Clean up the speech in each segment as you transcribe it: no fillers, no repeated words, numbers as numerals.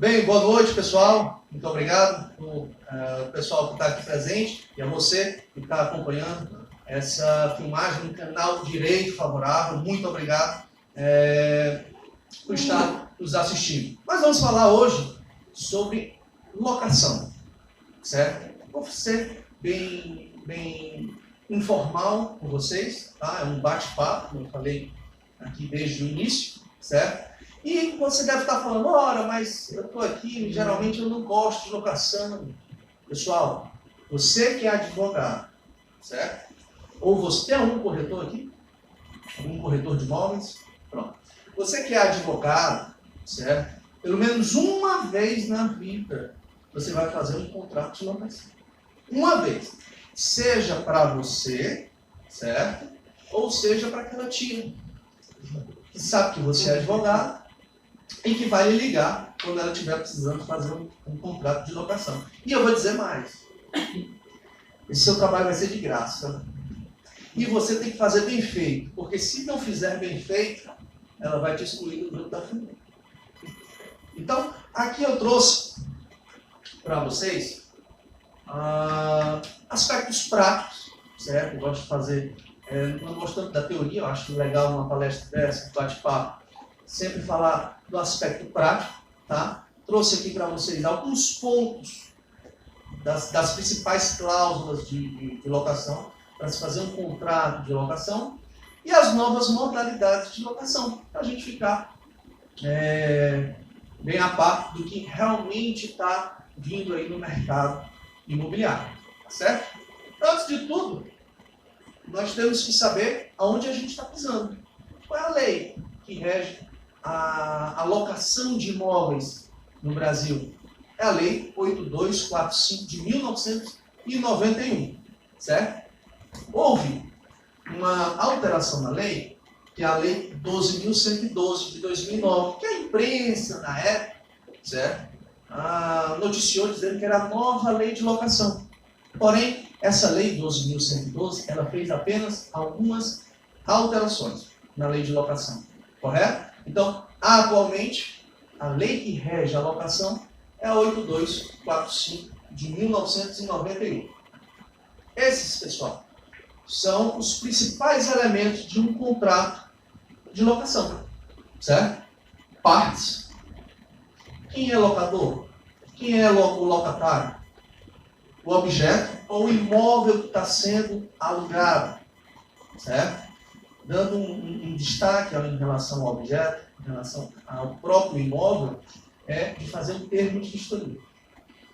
Bem, boa noite, pessoal. Muito obrigado ao pessoal que está aqui presente e a você que está acompanhando essa filmagem no canal Direito Favorável. Muito obrigado por estar nos assistindo. Mas vamos falar hoje sobre locação, certo? Vou ser bem informal com vocês, tá? É um bate-papo, como eu falei aqui desde o início, certo? E você deve estar falando, ora, mas eu estou aqui, geralmente eu não gosto de locação. Pessoal, você que é advogado, certo? Ou você é um corretor aqui? Um corretor de imóveis? Pronto. Você que é advogado, certo? Pelo menos uma vez na vida, você vai fazer um contrato de locação. Uma vez. Seja para você, certo? Ou seja para aquela tia que sabe que você é advogado e que vai lhe ligar quando ela estiver precisando fazer um contrato de locação. E eu vou dizer mais. Esse seu trabalho vai ser de graça. E você tem que fazer bem feito, porque se não fizer bem feito, ela vai te excluir do grupo da família. Então, aqui eu trouxe para vocês aspectos práticos, certo? Eu gosto de fazer, não gosto tanto da teoria, eu acho legal numa palestra dessa, bate-papo, sempre falar do aspecto prático, tá? Trouxe aqui para vocês alguns pontos das principais cláusulas de locação, para se fazer um contrato de locação, e as novas modalidades de locação, para a gente ficar bem a par do que realmente está vindo aí no mercado imobiliário, tá certo? Antes de tudo, nós temos que saber aonde a gente está pisando. Qual é a lei que rege a locação de imóveis no Brasil? É a Lei 8245 de 1991, certo? Houve uma alteração na lei, que é a Lei 12.112 de 2009, que a imprensa, na época, certo? Noticiou dizendo que era a nova lei de locação. Porém, essa Lei 12.112, ela fez apenas algumas alterações na lei de locação, correto? Então, atualmente, a lei que rege a locação é a 8245 de 1991. Esses, pessoal, são os principais elementos de um contrato de locação, certo? Partes. Quem é locador? Quem é o locatário? O objeto ou o imóvel que está sendo alugado, certo? Dando um destaque em relação ao objeto, em relação ao próprio imóvel, é de fazer um termo de vistoria.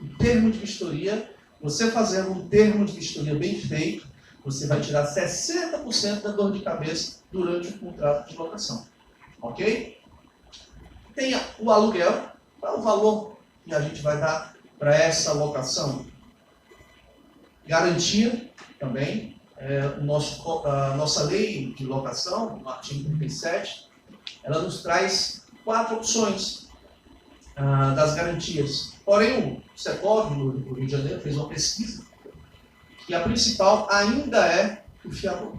O termo de vistoria, você fazendo um termo de vistoria bem feito, você vai tirar 60% da dor de cabeça durante o contrato de locação. Ok? Tem o aluguel. Qual é o valor que a gente vai dar para essa locação? Garantia também. A nossa lei de locação, no artigo 37, ela nos traz 4 opções das garantias. Porém, o Secov, no Rio de Janeiro, fez uma pesquisa que a principal ainda é o fiador.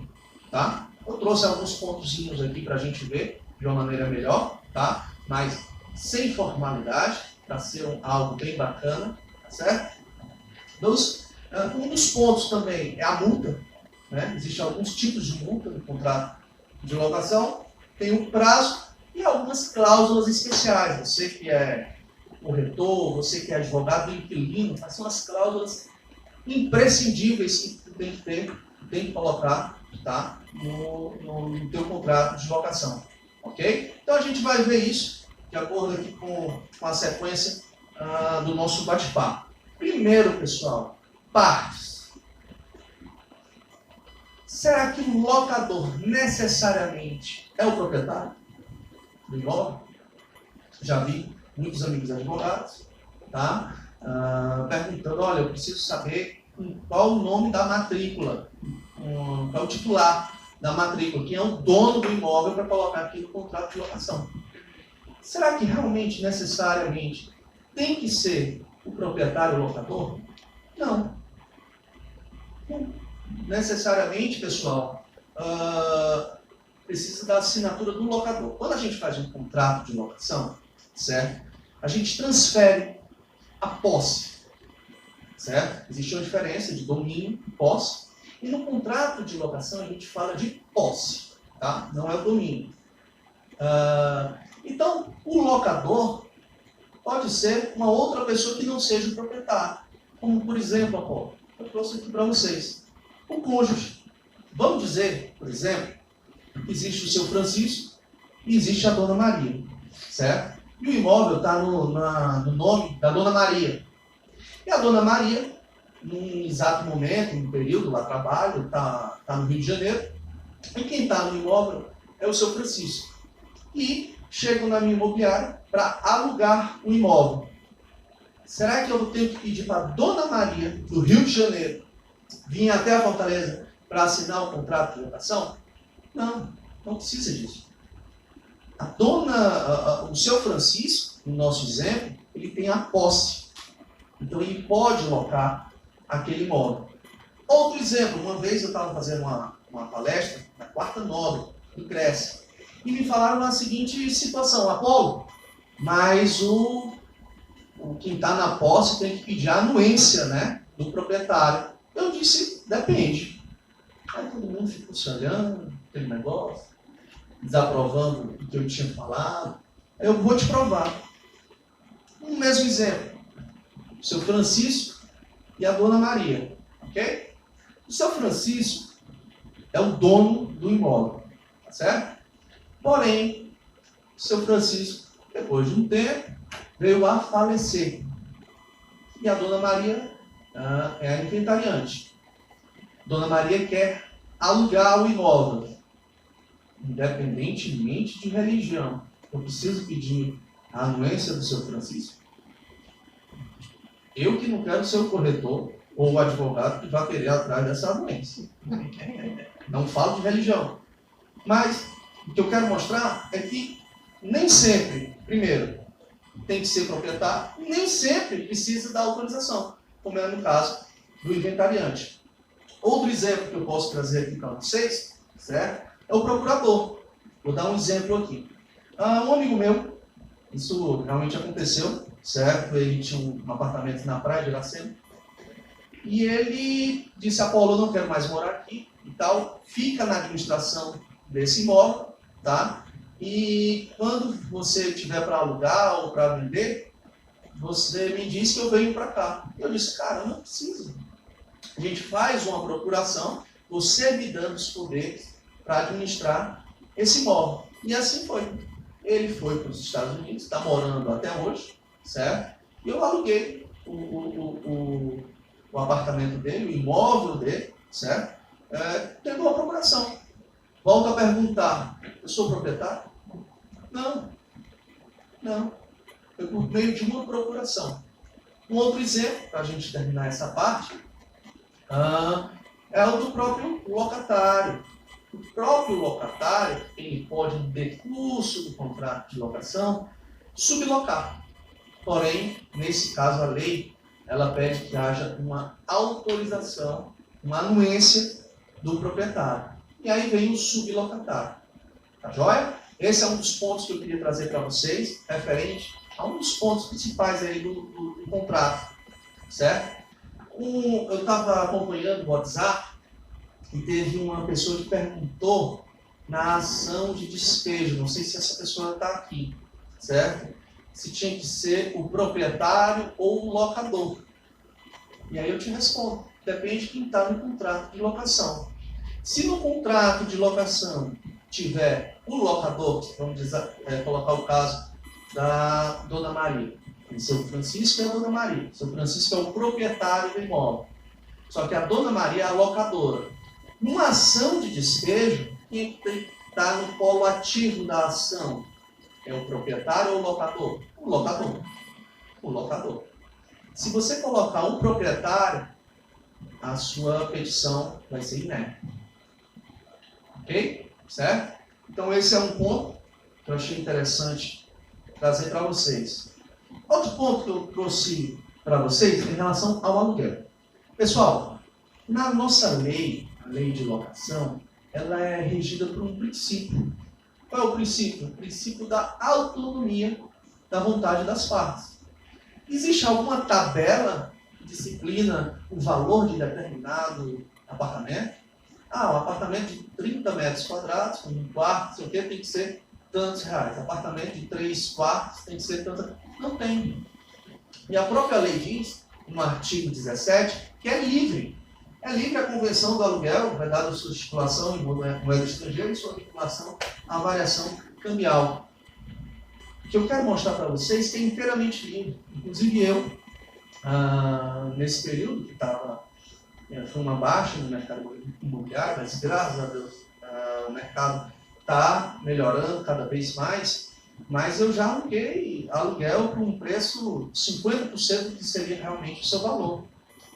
Tá? Eu trouxe alguns pontozinhos aqui para a gente ver de uma maneira melhor, tá? Mas sem formalidade, para ser algo bem bacana, tá certo? Um dos pontos também é a multa. Né? Existem alguns tipos de multa no contrato de locação, tem um prazo e algumas cláusulas especiais. Você que é corretor, você que é advogado do inquilino, essas são as cláusulas imprescindíveis que tem que ter, tem que colocar, tá? no teu contrato de locação. Ok? Então a gente vai ver isso de acordo aqui com a sequência do nosso bate-papo. Primeiro, pessoal, partes. Será que o locador necessariamente é o proprietário do imóvel? Já vi muitos amigos advogados, tá? Perguntando, olha, eu preciso saber qual o nome da matrícula, qual é o titular da matrícula, quem é o dono do imóvel para colocar aqui no contrato de locação. Será que realmente, necessariamente, tem que ser o proprietário locador? Não. Necessariamente, pessoal, precisa da assinatura do locador. Quando a gente faz um contrato de locação, certo? a gente transfere a posse, certo? Existe uma diferença de domínio e posse. E no contrato de locação a gente fala de posse, tá? Não é o domínio. Então, o locador pode ser uma outra pessoa que não seja o proprietário. Como, por exemplo, Apolo, eu trouxe aqui para vocês, o cônjuge. Vamos dizer, por exemplo, que existe o seu Francisco e existe a Dona Maria, certo? E o imóvel está no nome da Dona Maria. E a Dona Maria, num exato momento, num período lá trabalho, está no Rio de Janeiro, e quem está no imóvel é o seu Francisco. E chego na minha imobiliária para alugar o imóvel. Será que eu tenho que pedir para a Dona Maria, do Rio de Janeiro, vir até a Fortaleza para assinar o contrato de locação? Não, não precisa disso. O seu Francisco, no nosso exemplo, ele tem a posse. Então ele pode locar aquele imóvel. Outro exemplo, uma vez eu estava fazendo uma palestra na Quarta Nobre, do Cresce, e me falaram a seguinte situação: Apolo, mas quem está na posse tem que pedir a anuência, né, do proprietário. Eu disse, depende. Aí todo mundo ficou se olhando, aquele negócio, desaprovando o que eu tinha falado. Eu vou te provar. Um mesmo exemplo. O seu Francisco e a Dona Maria. Ok? O seu Francisco é o dono do imóvel. Tá certo? Porém, o seu Francisco, depois de um tempo, veio a falecer. E a Dona Maria é a inventariante. Dona Maria quer alugar o imóvel, independentemente de religião. Eu preciso pedir a anuência do seu Francisco? Eu que não quero ser o corretor ou o advogado que vai querer atrás dessa anuência. Não falo de religião. Mas o que eu quero mostrar é que nem sempre, primeiro, tem que ser proprietário, nem sempre precisa da autorização, como é no caso do inventariante. Outro exemplo que eu posso trazer aqui para vocês, certo? É o procurador. Vou dar um exemplo aqui. Um amigo meu, isso realmente aconteceu, certo? Ele tinha um apartamento na praia de Iracema, e ele disse: Apolo, eu não quero mais morar aqui e tal, fica na administração desse imóvel, tá? E quando você tiver para alugar ou para vender, você me diz que eu venho para cá. Eu disse: cara, não precisa. A gente faz uma procuração, você me dando os poderes para administrar esse imóvel. E assim foi. Ele foi para os Estados Unidos, está morando até hoje, certo? E eu aluguei o apartamento dele, o imóvel dele, certo? Tendo uma procuração. Volto a perguntar: eu sou proprietário? Não. Não. Foi por meio de uma procuração. Um outro exemplo, para a gente terminar essa parte, é o do próprio locatário. O próprio locatário, ele pode, no decurso do contrato de locação, sublocar. Porém, nesse caso, a lei, ela pede que haja uma autorização, uma anuência do proprietário. E aí vem o sublocatário. Tá joia? Esse é um dos pontos que eu queria trazer para vocês, referente a um dos pontos principais aí do contrato. Certo? Eu estava acompanhando o WhatsApp e teve uma pessoa que perguntou na ação de despejo, não sei se essa pessoa está aqui, certo? Se tinha que ser o proprietário ou o locador. E aí eu te respondo, depende de quem está no contrato de locação. Se no contrato de locação tiver o locador, vamos dizer, colocar o caso da Dona Maria, o seu Francisco é a Dona Maria, o seu Francisco é o proprietário do imóvel, só que a Dona Maria é a locadora. Numa ação de despejo, quem está no polo ativo da ação é o proprietário ou o locador? O locador. O locador. Se você colocar um proprietário, a sua petição vai ser inérita. Ok? Certo? Então esse é um ponto que eu achei interessante trazer para vocês. Outro ponto que eu trouxe para vocês é em relação ao aluguel. Pessoal, na nossa lei, a lei de locação, ela é regida por um princípio. Qual é o princípio? O princípio da autonomia da vontade das partes. Existe alguma tabela que disciplina o valor de determinado apartamento? Ah, um apartamento de 30 metros quadrados, com um quarto, não sei o quê, tem que ser tantos reais. Apartamento de 3 quartos tem que ser tantos. Não tem. E a própria lei diz, no artigo 17, que é livre. É livre a convenção do aluguel, vai dar a sua estipulação em moeda estrangeira e sua vinculação à variação cambial. O que eu quero mostrar para vocês é inteiramente livre. Inclusive eu, nesse período que foi uma baixa no mercado imobiliário, mas graças a Deus o mercado está melhorando cada vez mais, mas eu já aluguei aluguel por um preço 50% do que seria realmente o seu valor.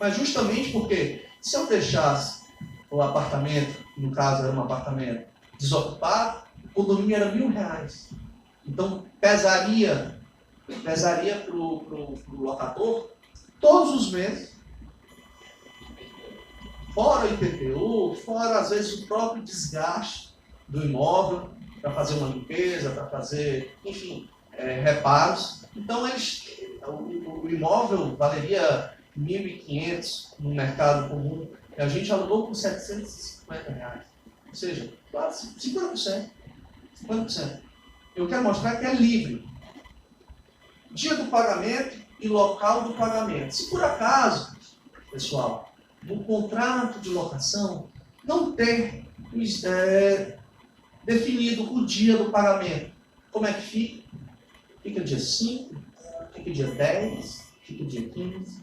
Mas justamente porque se eu deixasse o apartamento, no caso era um apartamento desocupado, o condomínio era R$1.000. Então pesaria para o locador todos os meses, fora o IPTU, fora às vezes o próprio desgaste do imóvel, para fazer uma limpeza, para fazer, enfim, reparos. Então o imóvel valeria R$1.500 no mercado comum, e a gente alugou por R$750. Ou seja, quase 50%. 50%. Eu quero mostrar que é livre. Dia do pagamento e local do pagamento. Se por acaso, pessoal, no contrato de locação não ter definido o dia do pagamento, como é que fica? Fica dia 5, fica dia 10, fica dia 15.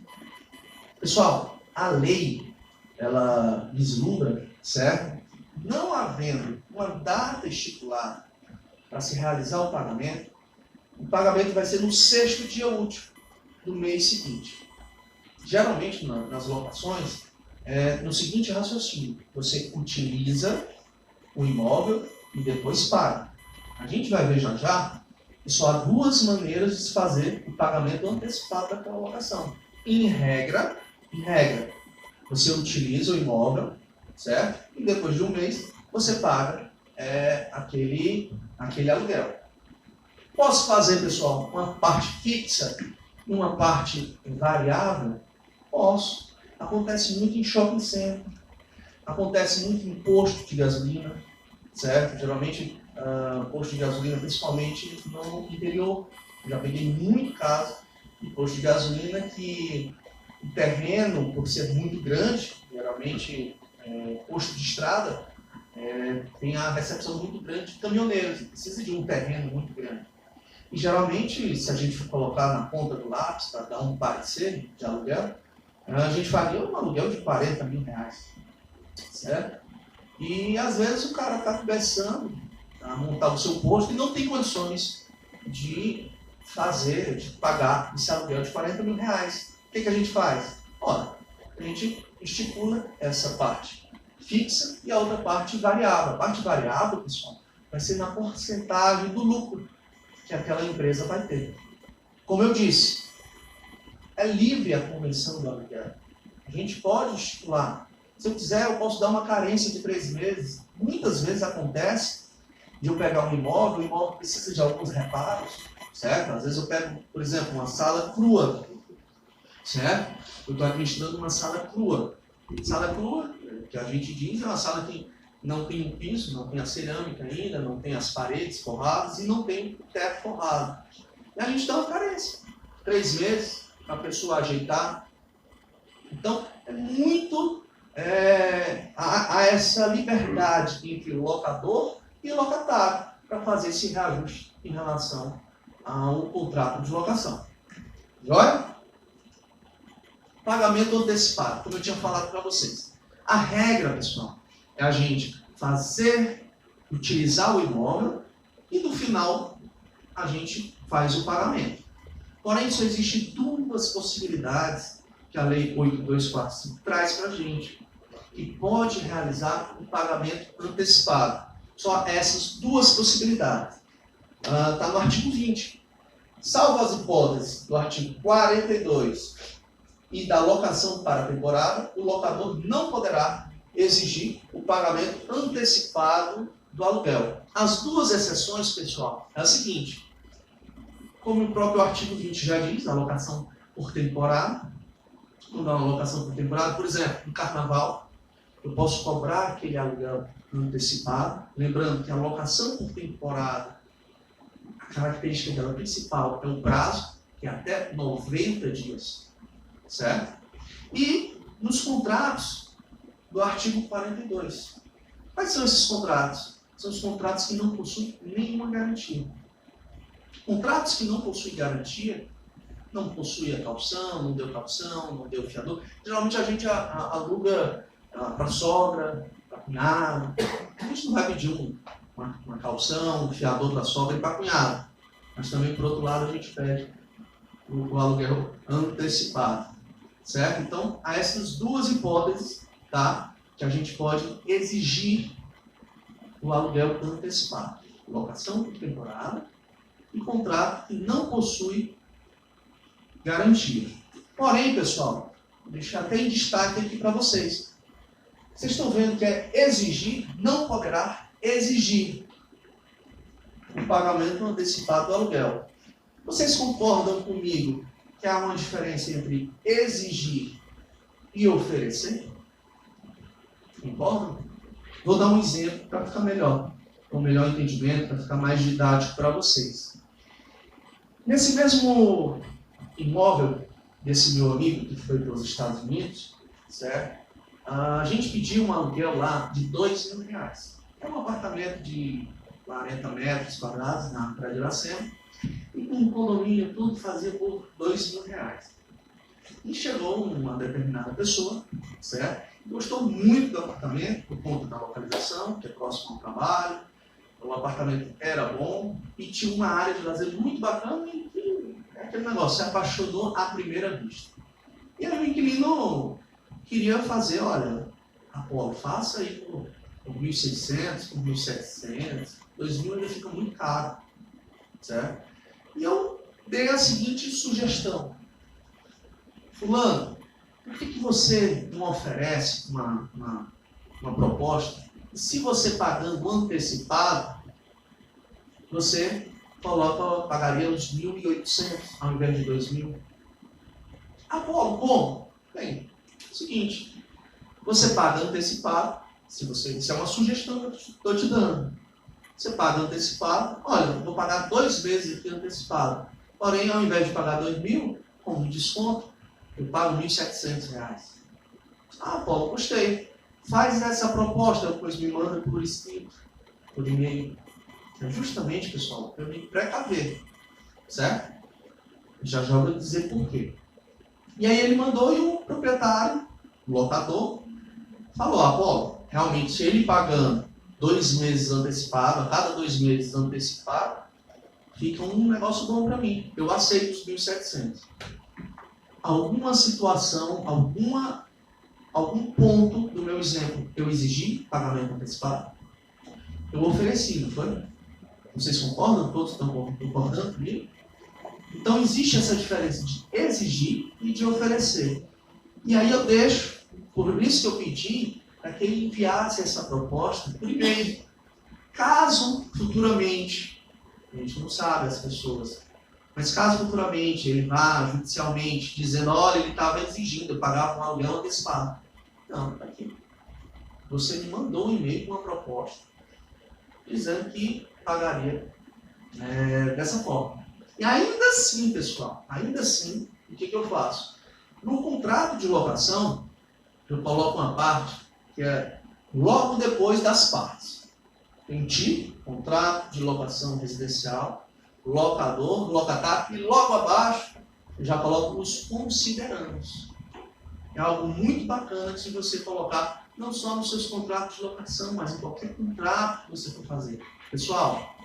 Pessoal, a lei, ela vislumbra, certo? Não havendo uma data estipulada para se realizar o pagamento vai ser no 6º dia útil do mês seguinte. Geralmente, nas locações, no seguinte raciocínio: você utiliza o imóvel e depois paga. A gente vai ver já que só há 2 maneiras de se fazer o pagamento antecipado daquela locação. Em regra, você utiliza o imóvel, certo? E depois de um mês, você paga aquele aluguel. Posso fazer, pessoal, uma parte fixa e uma parte variável? Posso. Acontece muito em shopping center, acontece muito em posto de gasolina, certo? Geralmente, posto de gasolina, principalmente no interior. Já peguei muito caso de posto de gasolina que o terreno, por ser muito grande, geralmente posto de estrada, tem a recepção muito grande de caminhoneiros, precisa de um terreno muito grande. E geralmente, se a gente for colocar na ponta do lápis para dar um parecer de aluguel, a gente faria um aluguel de R$40.000, certo? E às vezes o cara está começando a montar o seu posto e não tem condições de pagar esse aluguel de R$40.000. O que a gente faz? Ora, a gente estipula essa parte fixa e a outra parte variável. A parte variável, pessoal, vai ser na porcentagem do lucro que aquela empresa vai ter. Como eu disse, é livre a convenção do aluguel. A gente pode estipular. Se eu quiser, eu posso dar uma carência de 3 meses. Muitas vezes acontece de eu pegar um imóvel, o imóvel precisa de alguns reparos, certo? Às vezes eu pego, por exemplo, uma sala crua, certo? Eu estou administrando uma sala crua. Sala crua, que a gente diz, é uma sala que não tem um piso, não tem a cerâmica ainda, não tem as paredes forradas e não tem o teto forrado. E a gente dá uma carência. 3 meses para a pessoa ajeitar. Então, é muito há essa liberdade entre o locador e o locatário para fazer esse reajuste em relação ao contrato de locação. Joia? Pagamento antecipado, como eu tinha falado para vocês. A regra, pessoal, é a gente utilizar o imóvel e no final a gente faz o pagamento. Porém, só existem 2 possibilidades que a Lei 8245 traz para a gente, que pode realizar o pagamento antecipado. Só essas 2 possibilidades. Está no artigo 20. Salvo as hipóteses do artigo 42 e da locação para a temporada, o locador não poderá exigir o pagamento antecipado do aluguel. As 2 exceções, pessoal, é o seguinte: como o próprio artigo 20 já diz, a locação por temporada. Vou dar uma locação por temporada, por exemplo, no carnaval, eu posso cobrar aquele aluguel antecipado. Lembrando que a locação por temporada, a característica dela principal é o prazo, que é até 90 dias, certo? E nos contratos do artigo 42. Quais são esses contratos? São os contratos que não possuem nenhuma garantia. Contratos que não possuem garantia, não possui a calção, não deu fiador. Geralmente a gente aluga para sogra, para cunhado. A gente não vai pedir uma calção, um fiador para sogra e para cunhado. Mas também, por outro lado, a gente pede o aluguel antecipado. Certo? Então, há essas duas hipóteses, tá, que a gente pode exigir o aluguel antecipado. Locação por temporada e contrato que não possui garantia. Porém, pessoal, vou deixar até em destaque aqui para vocês. Vocês estão vendo que é exigir, não poderá exigir o pagamento antecipado do aluguel. Vocês concordam comigo que há uma diferença entre exigir e oferecer? Concordam? Vou dar um exemplo para ficar melhor, com melhor entendimento, para ficar mais didático para vocês. Nesse mesmo imóvel desse meu amigo que foi para os Estados Unidos, certo? A gente pediu um aluguel lá de R$2.000. É um apartamento de 40 metros quadrados na Praia de Iracema. E com um condomínio tudo fazia por R$2.000. E chegou uma determinada pessoa, certo? Gostou muito do apartamento por conta da localização, que é próximo ao trabalho. O apartamento era bom e tinha uma área de lazer muito bacana e aquele negócio, se apaixonou à primeira vista. E aí o inquilino queria fazer, olha, Apolo, faça aí por 1.600, por 1.700, 2.000 ainda fica muito caro, certo? E eu dei a seguinte sugestão. Fulano, por que você não oferece uma proposta? Se você pagando antecipado, você pagaria uns 1.800 ao invés de 2.000. Apolo, como? Bem, seguinte, você paga antecipado, isso é uma sugestão que eu estou te dando. Você paga antecipado, olha, eu vou pagar 2 meses aqui antecipado. Porém, ao invés de pagar 2.000, com desconto, eu pago R$1.700. Ah, Paulo, gostei. Faz essa proposta, depois me manda por escrito, por e-mail. É justamente, pessoal, para eu me precaver, certo? Já vou dizer por quê. E aí ele mandou e o proprietário, o locador, falou, Apolo, realmente, se ele pagando 2 meses antecipado, a cada 2 meses antecipado, fica um negócio bom para mim. Eu aceito os 1.700. Alguma situação, algum ponto do meu exemplo, eu exigi pagamento antecipado? Eu ofereci, não foi? Vocês concordam? Todos estão concordando comigo? Então existe essa diferença de exigir e de oferecer. E aí eu deixo, por isso que eu pedi, para que ele enviasse essa proposta por e-mail. Caso futuramente, a gente não sabe as pessoas, mas caso futuramente ele vá judicialmente dizendo, olha, ele estava exigindo, eu pagava um aluguel antecipado. Não, está aqui. Você me mandou um e-mail com uma proposta dizendo que pagaria dessa forma. E ainda assim, pessoal, ainda assim, o que eu faço? No contrato de locação, eu coloco uma parte que é logo depois das partes. Tem tipo, contrato de locação residencial, locador, locatário, e logo abaixo eu já coloco os considerandos. É algo muito bacana que se você colocar não só nos seus contratos de locação, mas em qualquer contrato que você for fazer. Pessoal,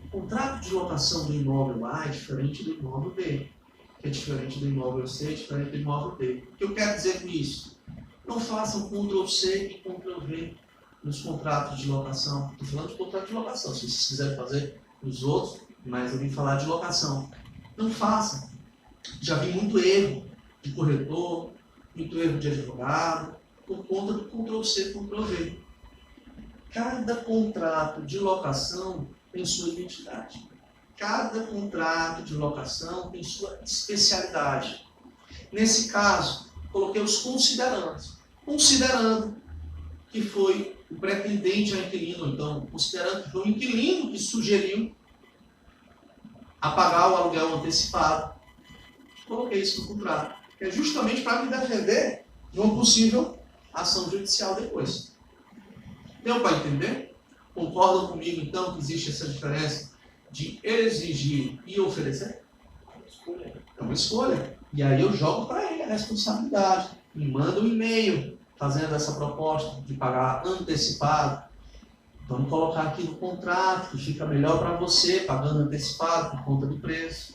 o contrato de locação do imóvel A é diferente do imóvel B, que é diferente do imóvel C, é diferente do imóvel D. O que eu quero dizer com isso? Não façam Ctrl+C e Ctrl+V nos contratos de locação. Estou falando de contrato de locação. Se vocês quiserem fazer nos outros, mas eu vim falar de locação. Não façam. Já vi muito erro de corretor, muito erro de advogado, por conta do Ctrl+C, Ctrl+V. Cada contrato de locação tem sua identidade. cada contrato de locação tem sua especialidade. Nesse caso, coloquei os considerandos. Considerando que foi o pretendente ao inquilino, então, considerando que foi o inquilino que sugeriu a pagar o aluguel antecipado. Coloquei isso no contrato, que é justamente para me defender de uma possível ação judicial depois. Deu para entender? Concordam comigo, então, que existe essa diferença de exigir e oferecer? É uma escolha. E aí eu jogo para ele a responsabilidade. Me manda um e-mail fazendo essa proposta de pagar antecipado. Vamos colocar aqui no contrato, que fica melhor para você, pagando antecipado por conta do preço.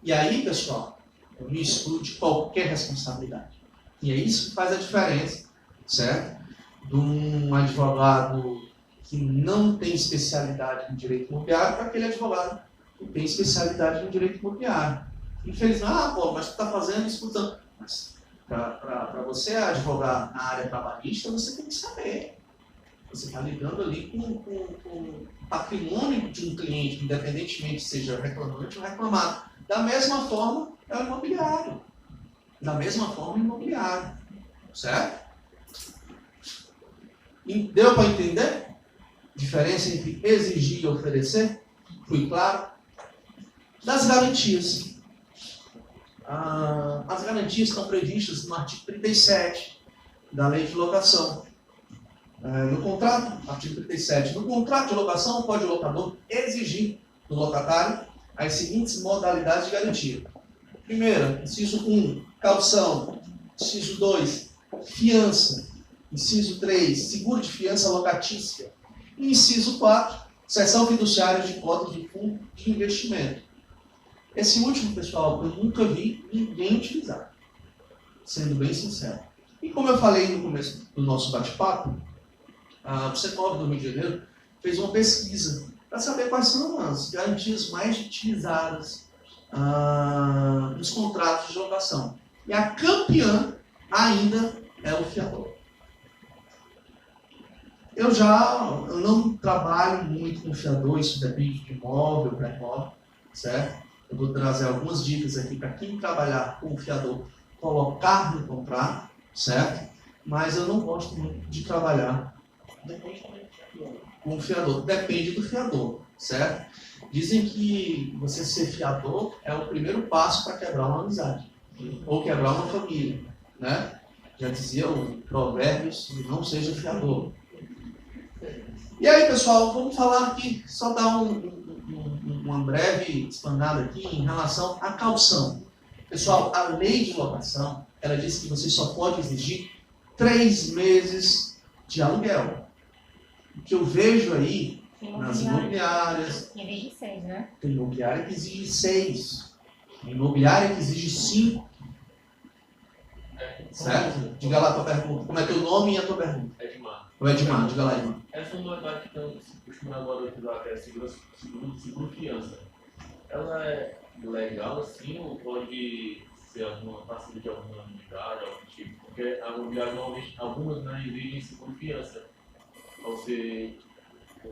E aí, pessoal, eu me excluo de qualquer responsabilidade. E é isso que faz a diferença, certo? De um advogado que não tem especialidade no direito imobiliário para aquele advogado que tem especialidade no direito imobiliário. Infelizmente, Paulo, mas tu está fazendo isso, mas para você advogar na área trabalhista, você tem que saber. Você está lidando ali com o patrimônio de um cliente, independentemente seja reclamante ou reclamado. Da mesma forma, é o imobiliário. Da mesma forma, o imobiliário. Certo? Deu para entender? Diferença entre exigir e oferecer? Fui claro? Das garantias. As garantias estão previstas no artigo 37 da Lei de Locação. No contrato, artigo 37, no contrato de locação, pode o locador exigir do locatário as seguintes modalidades de garantia. Primeira, inciso 1, caução. Inciso 2, fiança. Inciso 3, seguro de fiança locatícia. E inciso 4, cessão fiduciária de cotas de fundo de investimento. Esse último, pessoal, eu nunca vi ninguém utilizar, sendo bem sincero. E como eu falei no começo do nosso bate-papo, o Secov do Rio de Janeiro fez uma pesquisa para saber quais são as garantias mais utilizadas nos contratos de locação. E a campeã ainda é o fiador. Eu não trabalho muito com fiador, isso depende de imóvel para imóvel, certo? Eu vou trazer algumas dicas aqui para quem trabalhar com o fiador colocar no contrato, certo? Mas eu não gosto muito de trabalhar com o fiador. Depende do fiador, certo? Dizem que você ser fiador é o primeiro passo para quebrar uma amizade ou quebrar uma família, né? Já dizia o Provérbios, não seja fiador. E aí, pessoal, vamos falar aqui, só dar uma breve explanada aqui em relação à caução. Pessoal, a lei de locação, ela diz que você só pode exigir 3 meses de aluguel. O que eu vejo aí nas imobiliárias... Exige 6, né? Tem imobiliária que exige 6. Tem imobiliária que exige 5. Certo? Diga lá a tua pergunta. Como é teu nome e a tua pergunta? Edmar. O Edmar, diga lá, Edmar. Essa modalidade que estão costumando agora utilizar, que é seguro fiança. Ela é legal assim ou pode ser alguma parceria de alguma unidade, algum tipo? Porque a imobiliária normalmente, algumas não exigem seguro fiança para você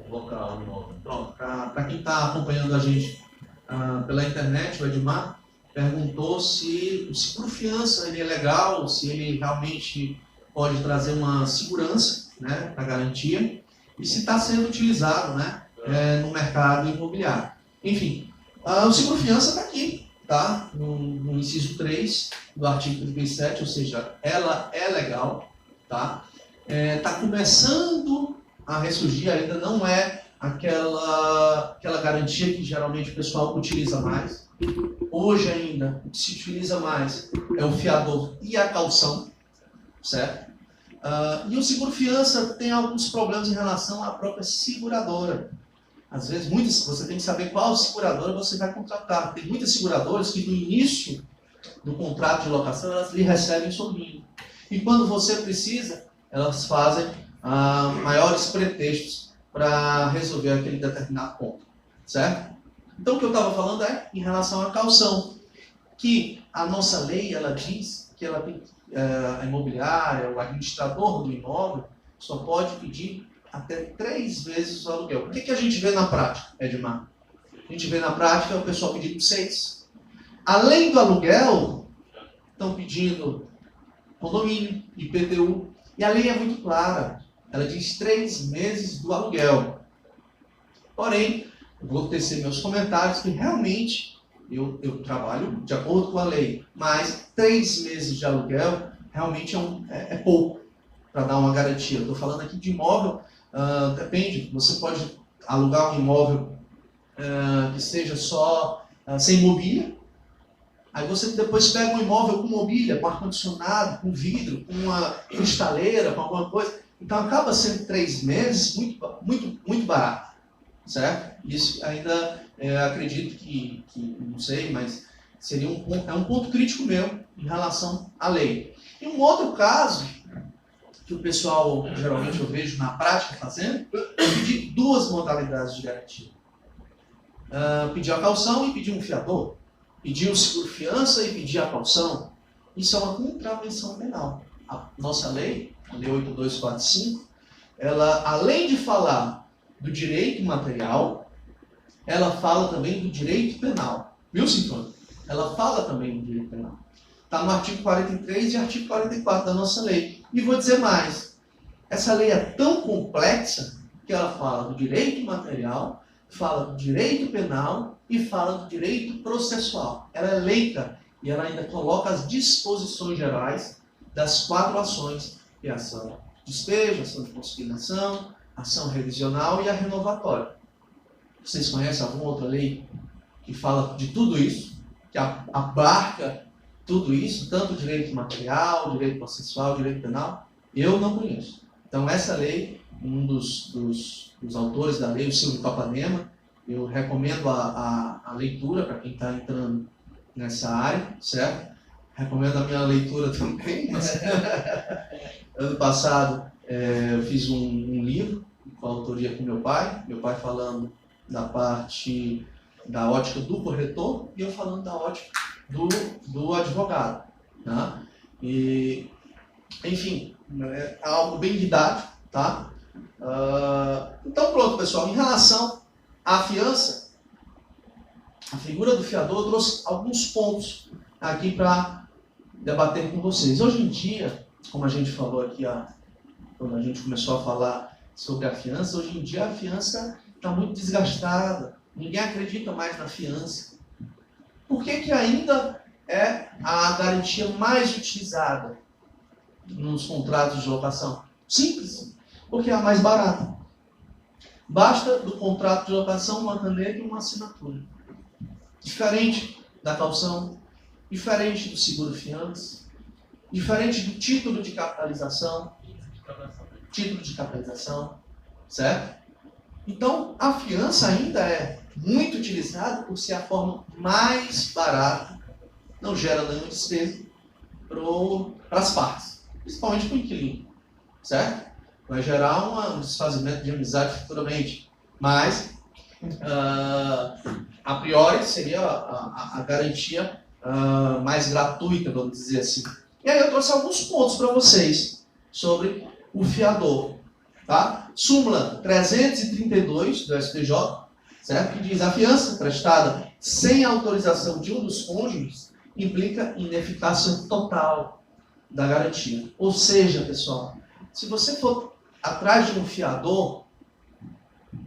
colocar o imóvel. Pronto, para quem está acompanhando a gente pela internet, o Edmar perguntou se o seguro fiança ele é legal, se ele realmente pode trazer uma segurança, né, para garantia, e se está sendo utilizado, né, no mercado imobiliário. Enfim, o seguro fiança está aqui, tá? No inciso 3 do artigo 37, ou seja, ela é legal, tá? Está começando a ressurgir, ainda não é aquela garantia que geralmente o pessoal utiliza mais. Hoje ainda, o que se utiliza mais é o fiador e a caução, certo? E o seguro-fiança tem alguns problemas em relação à própria seguradora. Às vezes, você tem que saber qual seguradora você vai contratar. Tem muitas seguradoras que no início do contrato de locação, elas lhe recebem sorrindo. E quando você precisa, elas fazem maiores pretextos para resolver aquele determinado ponto, certo? Então, o que eu estava falando é em relação à caução, que a nossa lei, ela diz que ela tem, a imobiliária, o administrador do imóvel, só pode pedir até 3 vezes o aluguel. O que a gente vê na prática, Edmar? A gente vê na prática o pessoal pedindo 6. Além do aluguel, estão pedindo condomínio, IPTU. E a lei é muito clara. Ela diz 3 meses do aluguel. Porém, eu vou tecer meus comentários que realmente eu trabalho de acordo com a lei. Mas 3 meses de aluguel realmente é pouco para dar uma garantia. Eu estou falando aqui de imóvel, depende. Você pode alugar um imóvel que seja só sem mobília. Aí você depois pega um imóvel com mobília, com ar-condicionado, com vidro, com uma cristaleira, com alguma coisa. Então acaba sendo 3 meses muito barato, certo? Isso ainda acredito que, não sei, mas seria um ponto crítico meu em relação à lei. E um outro caso que o pessoal, geralmente eu vejo na prática fazendo, é pedir 2 modalidades de garantia. Pedir a caução e pedir um fiador. Pedir o seguro-fiança e pedir a caução. Isso é uma contravenção penal. A nossa lei, a Lei 8245, ela, além de falar do direito material, ela fala também do direito penal. Viu, Sinfônia? Ela fala também do direito penal. Está no artigo 43 e artigo 44 da nossa lei. E vou dizer mais. Essa lei é tão complexa que ela fala do direito material, fala do direito penal e fala do direito processual. Ela é leiga e ela ainda coloca as disposições gerais das 4 ações, que é a ação de despejo, ação de consignação, ação revisional e a renovatória. Vocês conhecem alguma outra lei que fala de tudo isso, que abarca tudo isso, tanto o direito material, o direito processual, o direito penal? Eu não conheço. Então essa lei, um dos autores da lei, o Silvio Capanema, eu recomendo a leitura para quem está entrando nessa área, certo? Recomendo a minha leitura também. Mas ano passado eu fiz um livro com a autoria com meu pai falando da parte da ótica do corretor e eu falando da ótica do advogado. Tá? E, enfim, é algo bem didático, tá? Então pronto, pessoal. Em relação à fiança, a figura do fiador, eu trouxe alguns pontos aqui para debater com vocês. Hoje em dia, como a gente falou aqui, quando a gente começou a falar sobre a fiança, hoje em dia a fiança está muito desgastada. Ninguém acredita mais na fiança. Por que ainda é a garantia mais utilizada nos contratos de locação? Simples, porque é a mais barata. Basta do contrato de locação uma caneta e uma assinatura. Diferente da caução, diferente do seguro-fiança, diferente do título de capitalização. Título de capitalização, certo? Então, a fiança ainda é muito utilizada por ser a forma mais barata, não gera nenhuma despesa para as partes, principalmente para o inquilino, certo? Vai gerar um desfazimento de amizade futuramente, mas a priori seria a garantia mais gratuita, vamos dizer assim. E aí eu trouxe alguns pontos para vocês sobre o fiador. Tá? Súmula 332 do STJ, certo? Que diz: a fiança prestada sem autorização de um dos cônjuges implica ineficácia total da garantia. Ou seja, pessoal, se você for atrás de um fiador,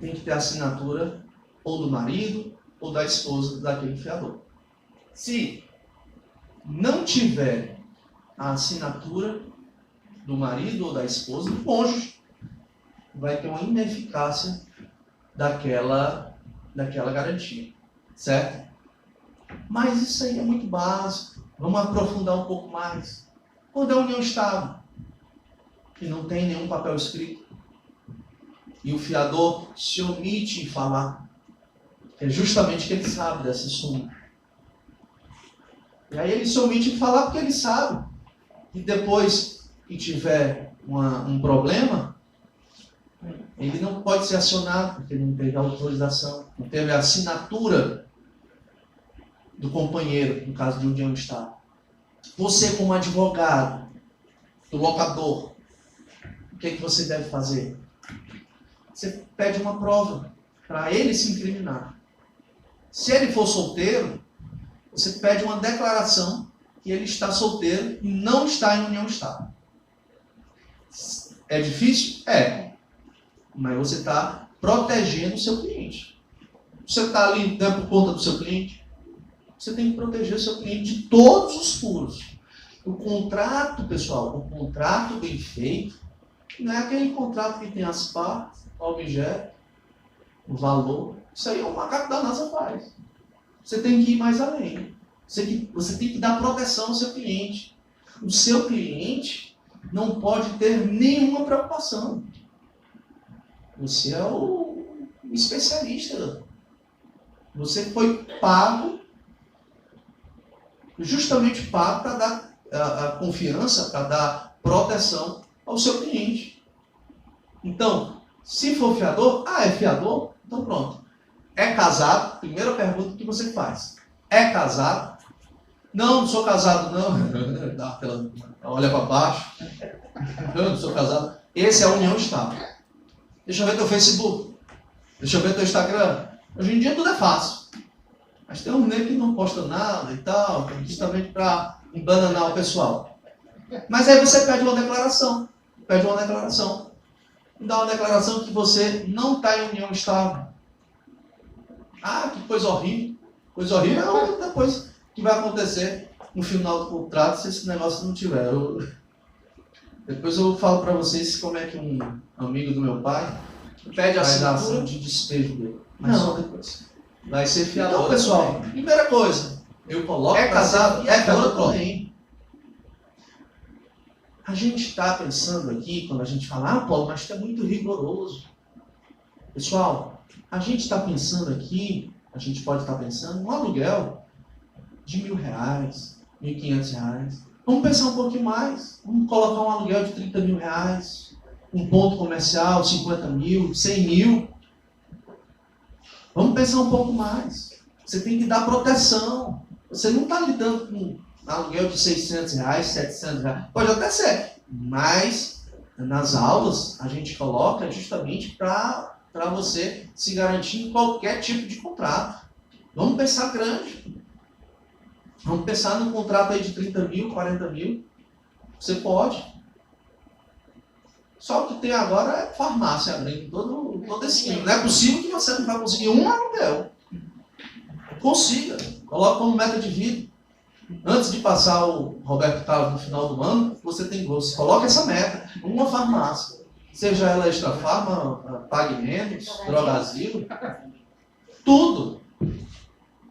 tem que ter a assinatura ou do marido ou da esposa daquele fiador. Se não tiver a assinatura do marido ou da esposa, do cônjuge, vai ter uma ineficácia daquela garantia, certo? Mas isso aí é muito básico. Vamos aprofundar um pouco mais. Quando é união estável, que não tem nenhum papel escrito, e o fiador se omite em falar, é justamente que ele sabe dessa súmula. E aí ele se omite em falar porque ele sabe. E depois que tiver um problema, ele não pode ser acionado, porque ele não teve a autorização, não teve a assinatura do companheiro, no caso de união estável. Você, como advogado do locador, o que você deve fazer? Você pede uma prova para ele se incriminar. Se ele for solteiro, você pede uma declaração que ele está solteiro e não está em união estável. É difícil? É. Mas você está protegendo o seu cliente. Você está ali por conta do seu cliente, você tem que proteger o seu cliente de todos os furos. O contrato, pessoal, o contrato bem feito, não é aquele contrato que tem as partes, o objeto, o valor. Isso aí é o macaco da NASA faz. Você tem que ir mais além. Você tem que dar proteção ao seu cliente. O seu cliente não pode ter nenhuma preocupação. Você é o especialista. Você foi pago, justamente pago para dar a confiança, para dar proteção ao seu cliente. Então, se for fiador, é fiador? Então pronto. É casado? Primeira pergunta que você faz. É casado? Não sou casado não. Dá aquela, olha para baixo. Eu não sou casado. Esse é a união estável. Deixa eu ver teu Facebook. Deixa eu ver teu Instagram. Hoje em dia tudo é fácil. Mas tem um nego que não posta nada e tal, justamente para embananar o pessoal. Mas aí você pede uma declaração. Pede uma declaração. Dá uma declaração que você não está em união estável. Ah, que coisa horrível. Coisa horrível é outra coisa que vai acontecer no final do contrato se esse negócio não tiver. Depois eu falo para vocês como é que um amigo do meu pai pede a assinatura de despejo dele. Mas só depois. Vai ser fiador. Então, pessoal, primeira coisa, eu coloco é casado, é fiador também. A gente está pensando aqui, quando a gente fala, Paulo, mas tu é muito rigoroso. Pessoal, a gente está pensando aqui, a gente pode estar pensando no aluguel de R$1.000, R$1.500. Vamos pensar um pouquinho mais. Vamos colocar um aluguel de R$30.000, um ponto comercial, 50 mil, 100 mil. Vamos pensar um pouco mais. Você tem que dar proteção. Você não está lidando com aluguel de R$600, R$700. Pode até ser. Mas nas aulas a gente coloca justamente para você se garantir em qualquer tipo de contrato. Vamos pensar grande. Vamos pensar num contrato aí de 30 mil, 40 mil. Você pode. Só o que tem agora é farmácia abrindo todo esse ano. Não é possível que você não vai conseguir um aluguel. Consiga. Coloque como meta de vida. Antes de passar o Roberto Carlos no final do ano, você coloca essa meta. Uma farmácia. Seja ela Extra Farma, Pague Menos, Drogazil. Tudo.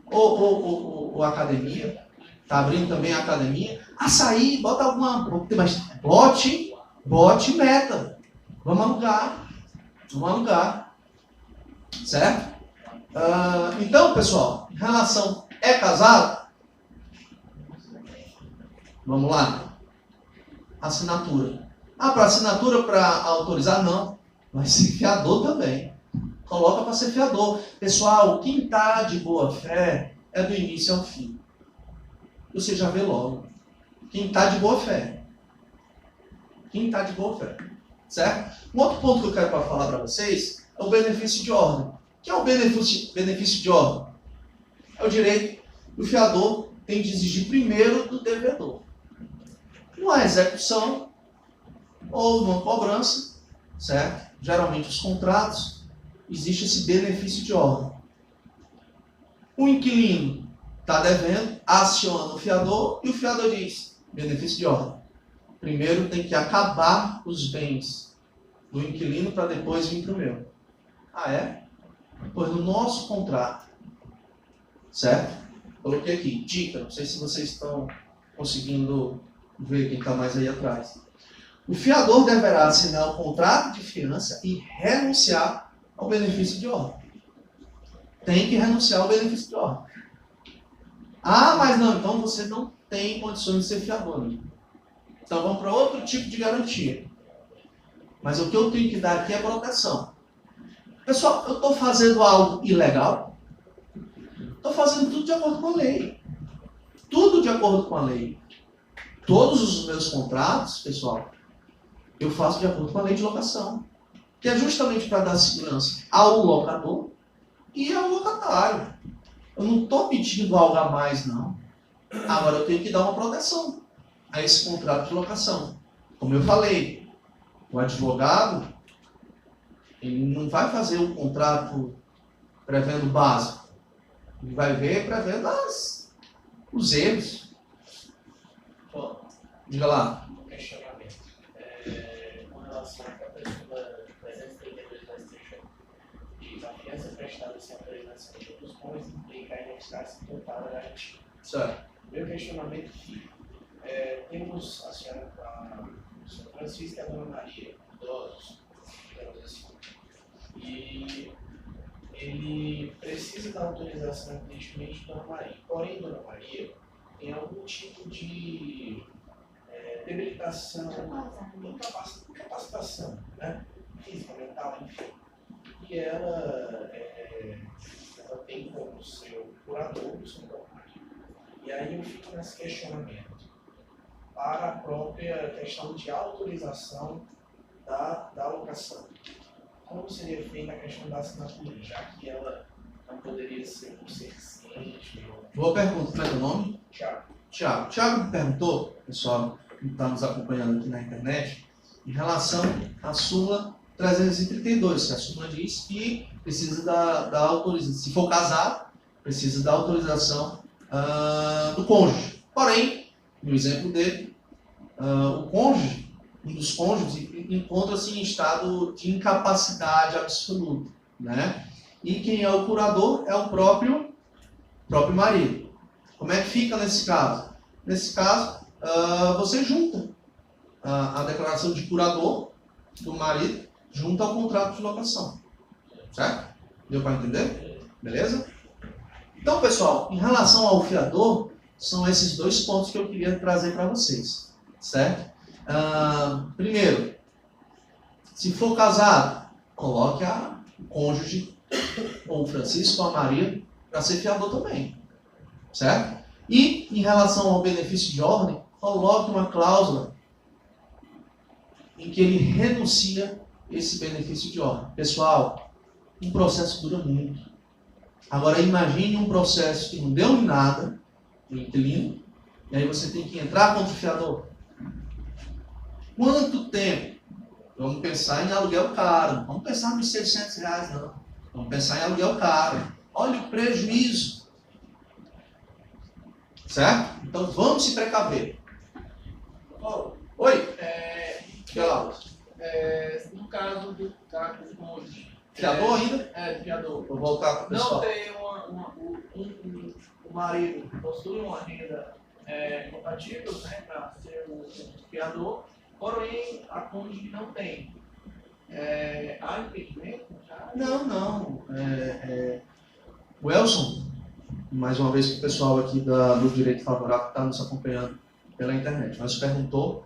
Ou academia. Está abrindo também a academia. Açaí, bota alguma... Mas bote meta. Vamos alugar. Certo? Então, pessoal, em relação... É casado? Vamos lá. Assinatura. Para assinatura, para autorizar? Não. Vai ser fiador também. Coloca para ser fiador. Pessoal, quem está de boa fé é do início ao fim. Você já vê logo. Quem está de boa fé. Certo? Um outro ponto que eu quero falar para vocês é o benefício de ordem. O que é o benefício de ordem? É o direito que o fiador tem de exigir primeiro do devedor. Numa execução ou numa cobrança, certo? Geralmente os contratos, existe esse benefício de ordem. O inquilino está devendo, aciona o fiador e o fiador diz, benefício de ordem. Primeiro tem que acabar os bens do inquilino para depois vir para o meu. É? Pois no nosso contrato, certo? Coloquei aqui, dica, não sei se vocês estão conseguindo ver quem está mais aí atrás. O fiador deverá assinar o contrato de fiança e renunciar ao benefício de ordem. Tem que renunciar ao benefício de ordem. Mas não, então você não tem condições de ser fiador. Né? Então vamos para outro tipo de garantia. Mas o que eu tenho que dar aqui é proteção. Pessoal, eu estou fazendo algo ilegal? Estou fazendo tudo de acordo com a lei. Tudo de acordo com a lei. Todos os meus contratos, pessoal, eu faço de acordo com a lei de locação. Que é justamente para dar segurança ao locador e ao locatário. Eu não estou pedindo algo a mais, não. Agora eu tenho que dar uma proteção a esse contrato de locação. Como eu falei, o advogado, ele não vai fazer um contrato prevendo o básico. Ele vai ver prevendo os erros. Bom, Diga lá. um questionamento. Com relação à própria súmula 332 da STJ, diz a fiança prestada sem autorização de outros bens implica a ineficácia total da garantia. Certo. Meu questionamento fica. Temos a senhora, o senhor Francisco e a dona Maria, idosos, digamos assim, e ele precisa da autorização evidentemente de dona Maria. Porém, dona Maria tem algum tipo de debilitação, incapacitação, né? Física, mental, enfim. E ela tem como seu curador o seu próprio marido. E aí eu fico nesse questionamento para a própria questão de autorização da locação. Como seria feita a questão da assinatura, já que ela não poderia ser um ser ciente? Boa pergunta. Como é teu nome? Tiago. Tiago. Tiago me perguntou, pessoal que está nos acompanhando aqui na internet, em relação à súmula 332, que a súmula diz que precisa da autorização. Se for casado, precisa da autorização do cônjuge. Porém, no exemplo dele, o cônjuge, um dos cônjuges, encontra-se em estado de incapacidade absoluta, né? E quem é o curador é o próprio marido. Como é que fica nesse caso? Nesse caso, você junta a declaração de curador do marido junto ao contrato de locação. Certo? Deu para entender? Beleza? Então, pessoal, em relação ao fiador, são esses dois pontos que eu queria trazer para vocês. Certo? Primeiro, se for casado, coloque o cônjuge, ou o Francisco ou a Maria, para ser fiador também. Certo? E, em relação ao benefício de ordem, coloque uma cláusula em que ele renuncia esse benefício de ordem. Pessoal, um processo dura muito. Agora, imagine um processo que não deu em nada, no inquilino, e aí você tem que entrar contra o fiador. Quanto tempo? Vamos pensar em aluguel caro. Não vamos pensar nos R$600, não. Vamos pensar em aluguel caro. Olha o prejuízo. Certo? Então vamos se precaver. Oi? No caso do cônjuge. Fiador ainda? Fiador. Vou voltar para o pessoal. Não tem o marido possui uma renda compatível, né, para ser o fiador, porém a cônjuge não tem. Há impedimento? Não. O Elson, mais uma vez para o pessoal aqui do Direito Favorável que está nos acompanhando pela internet, mas perguntou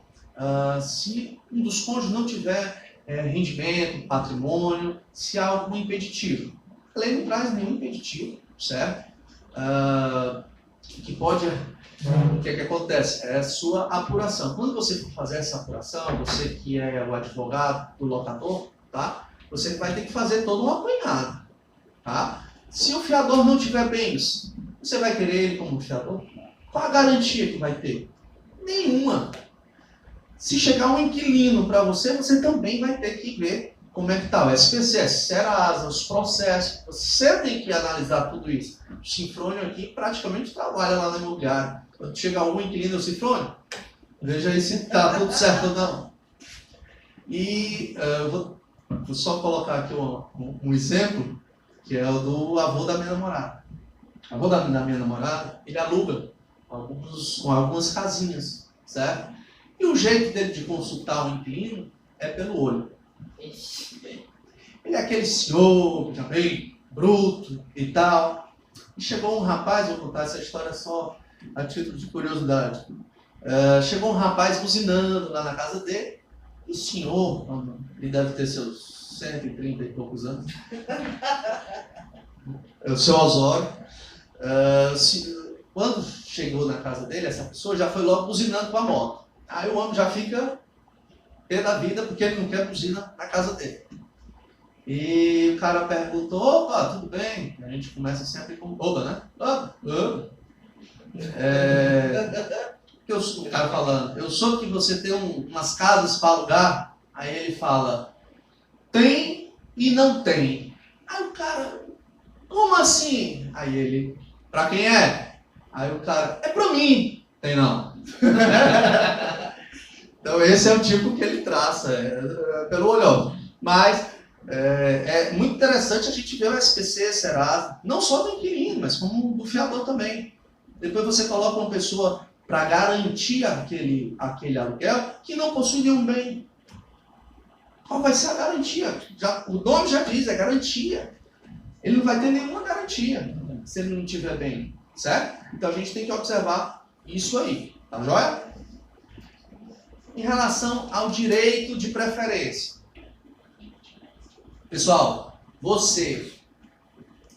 se um dos cônjuges não tiver rendimento, patrimônio, se há algum impeditivo. A lei não traz nenhum impeditivo, certo? Que pode... O que acontece? É a sua apuração. Quando você for fazer essa apuração, você que é o advogado do locador, tá? Você vai ter que fazer todo um apanhado, tá? Se o fiador não tiver bens, você vai querer ele como fiador? Qual a garantia que vai ter? Nenhuma. Se chegar um inquilino para você, você também vai ter que ver como é que está o SPC, Serasa, os processos. Você tem que analisar tudo isso. O Sinfrônio aqui praticamente trabalha lá no imobiliário. Quando chega algum inquilino, o Sinfrônio, veja aí se está tudo certo ou não. E eu vou só colocar aqui um exemplo, que é o do avô da minha namorada. O avô da minha namorada, ele aluga algumas casinhas, certo? E o jeito dele de consultar o inquilino é pelo olho. Ele é aquele senhor, já bem bruto e tal. E chegou um rapaz, vou contar essa história só a título de curiosidade. Chegou um rapaz buzinando lá na casa dele. E o senhor, ele deve ter seus 130 e poucos anos. É o seu Osório. Quando chegou na casa dele, essa pessoa já foi logo buzinando com a moto. Aí o homem já fica pé da vida porque ele não quer buzina na casa dele. E o cara perguntou, opa, tudo bem? A gente começa sempre com opa, né? Opa, opa. O cara falando, eu soube que você tem umas casas para alugar. Aí ele fala, tem e não tem. Aí o cara, como assim? Aí ele, pra quem é? Aí o cara, é pra mim. Tem não. Então esse é o tipo que ele traça, pelo olhão. Mas é muito interessante a gente ver o SPC, Serasa, não só do inquilino, mas como do fiador também. Depois você coloca uma pessoa para garantir aquele aluguel que não possui nenhum bem. Qual vai ser a garantia? O nome já diz, é garantia. Ele não vai ter nenhuma garantia se ele não tiver bem, certo? Então a gente tem que observar isso aí, tá joia? Em relação ao direito de preferência. Pessoal, você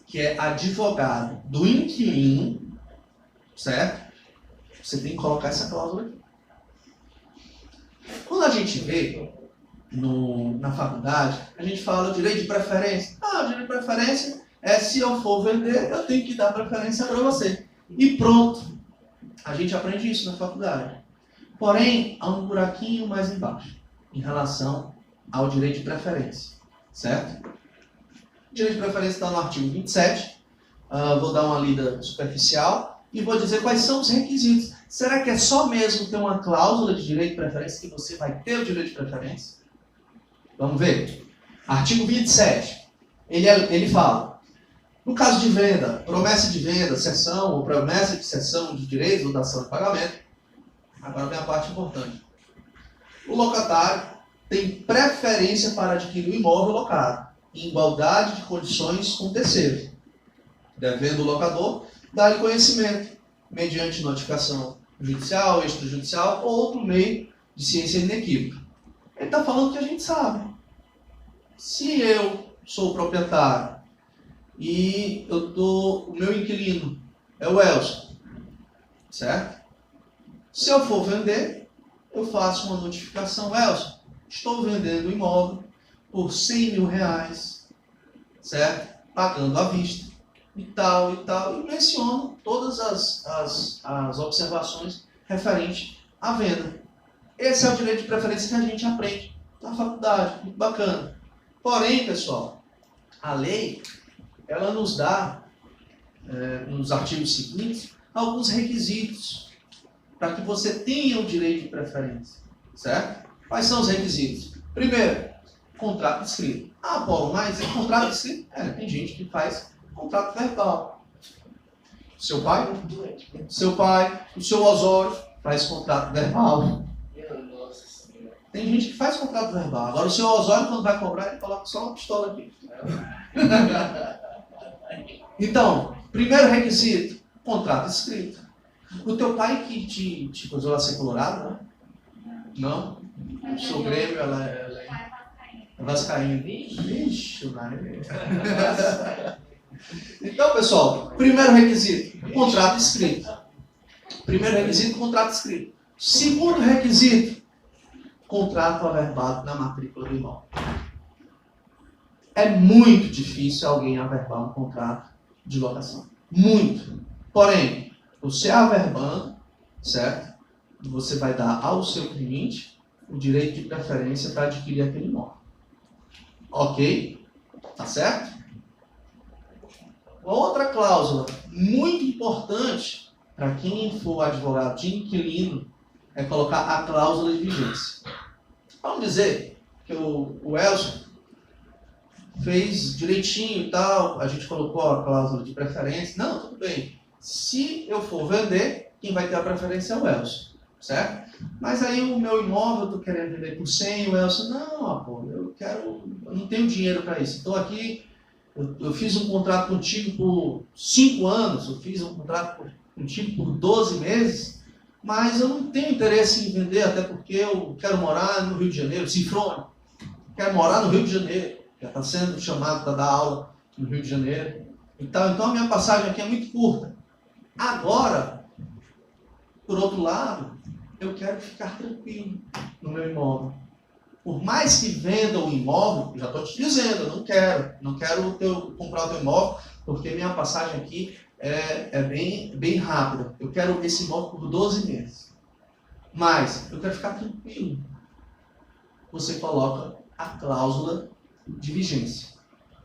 que é advogado do inquilino, certo? Você tem que colocar essa cláusula aqui. Quando a gente vê na faculdade, a gente fala o direito de preferência. Ah, o direito de preferência é se eu for vender, eu tenho que dar preferência para você. E pronto. A gente aprende isso na faculdade. Porém, há um buraquinho mais embaixo, em relação ao direito de preferência. Certo? O direito de preferência está no artigo 27. Vou dar uma lida superficial e vou dizer quais são os requisitos. Será que é só mesmo ter uma cláusula de direito de preferência que você vai ter o direito de preferência? Vamos ver. Artigo 27. Ele fala, no caso de venda, promessa de venda, cessão ou promessa de cessão de direitos ou dação de pagamento. Agora vem a parte importante. O locatário tem preferência para adquirir o imóvel locado, em igualdade de condições com o terceiro, devendo o locador dar-lhe conhecimento, mediante notificação judicial, extrajudicial ou outro meio de ciência inequívoca. Ele está falando que a gente sabe. Se eu sou o proprietário e o meu inquilino é o Elson, certo? Se eu for vender, eu faço uma notificação, Elson, estou vendendo o imóvel por R$100.000, certo? Pagando à vista, e tal, e menciono todas as observações referentes à venda. Esse é o direito de preferência que a gente aprende na faculdade, muito bacana. Porém, pessoal, a lei, ela nos dá, nos artigos seguintes, alguns requisitos para que você tenha o direito de preferência, certo? Quais são os requisitos? Primeiro, contrato escrito. Ah, Paulo, mas é contrato escrito? Tem gente que faz contrato verbal. Seu pai, o seu Osório faz contrato verbal. Tem gente que faz contrato verbal. Agora o seu Osório, quando vai cobrar, ele coloca só uma pistola aqui. Então, primeiro requisito, contrato escrito. O teu pai que te coisou lá ser colorado, né? Não? O seu Grêmio, ela é vascaína. Vixe, Então, pessoal, primeiro requisito, contrato escrito. Primeiro requisito, contrato escrito. Segundo requisito, contrato averbado na matrícula do imóvel. É muito difícil alguém averbar um contrato de locação. Muito. Porém, você averbando, certo? Você vai dar ao seu cliente o direito de preferência para adquirir aquele imóvel. Ok? Tá certo? Uma outra cláusula muito importante para quem for advogado de inquilino é colocar a cláusula de vigência. Vamos dizer que o Elson fez direitinho e tal, a gente colocou a cláusula de preferência. Não, tudo bem. Se eu for vender, quem vai ter a preferência é o Elson, certo? Mas aí o meu imóvel eu estou querendo vender por 100, o Elson, não, pô, eu não tenho dinheiro para isso. Estou aqui, eu fiz um contrato contigo por 5 anos, eu fiz um contrato contigo por 12 meses, mas eu não tenho interesse em vender, até porque eu quero morar no Rio de Janeiro, Cifrone, quero morar no Rio de Janeiro, já está sendo chamado para dar aula no Rio de Janeiro. Então a minha passagem aqui é muito curta. Agora, por outro lado, eu quero ficar tranquilo no meu imóvel. Por mais que venda o imóvel, eu já estou te dizendo, eu não quero comprar o teu imóvel, porque minha passagem aqui é bem rápida. Eu quero esse imóvel por 12 meses. Mas eu quero ficar tranquilo. Você coloca a cláusula de vigência.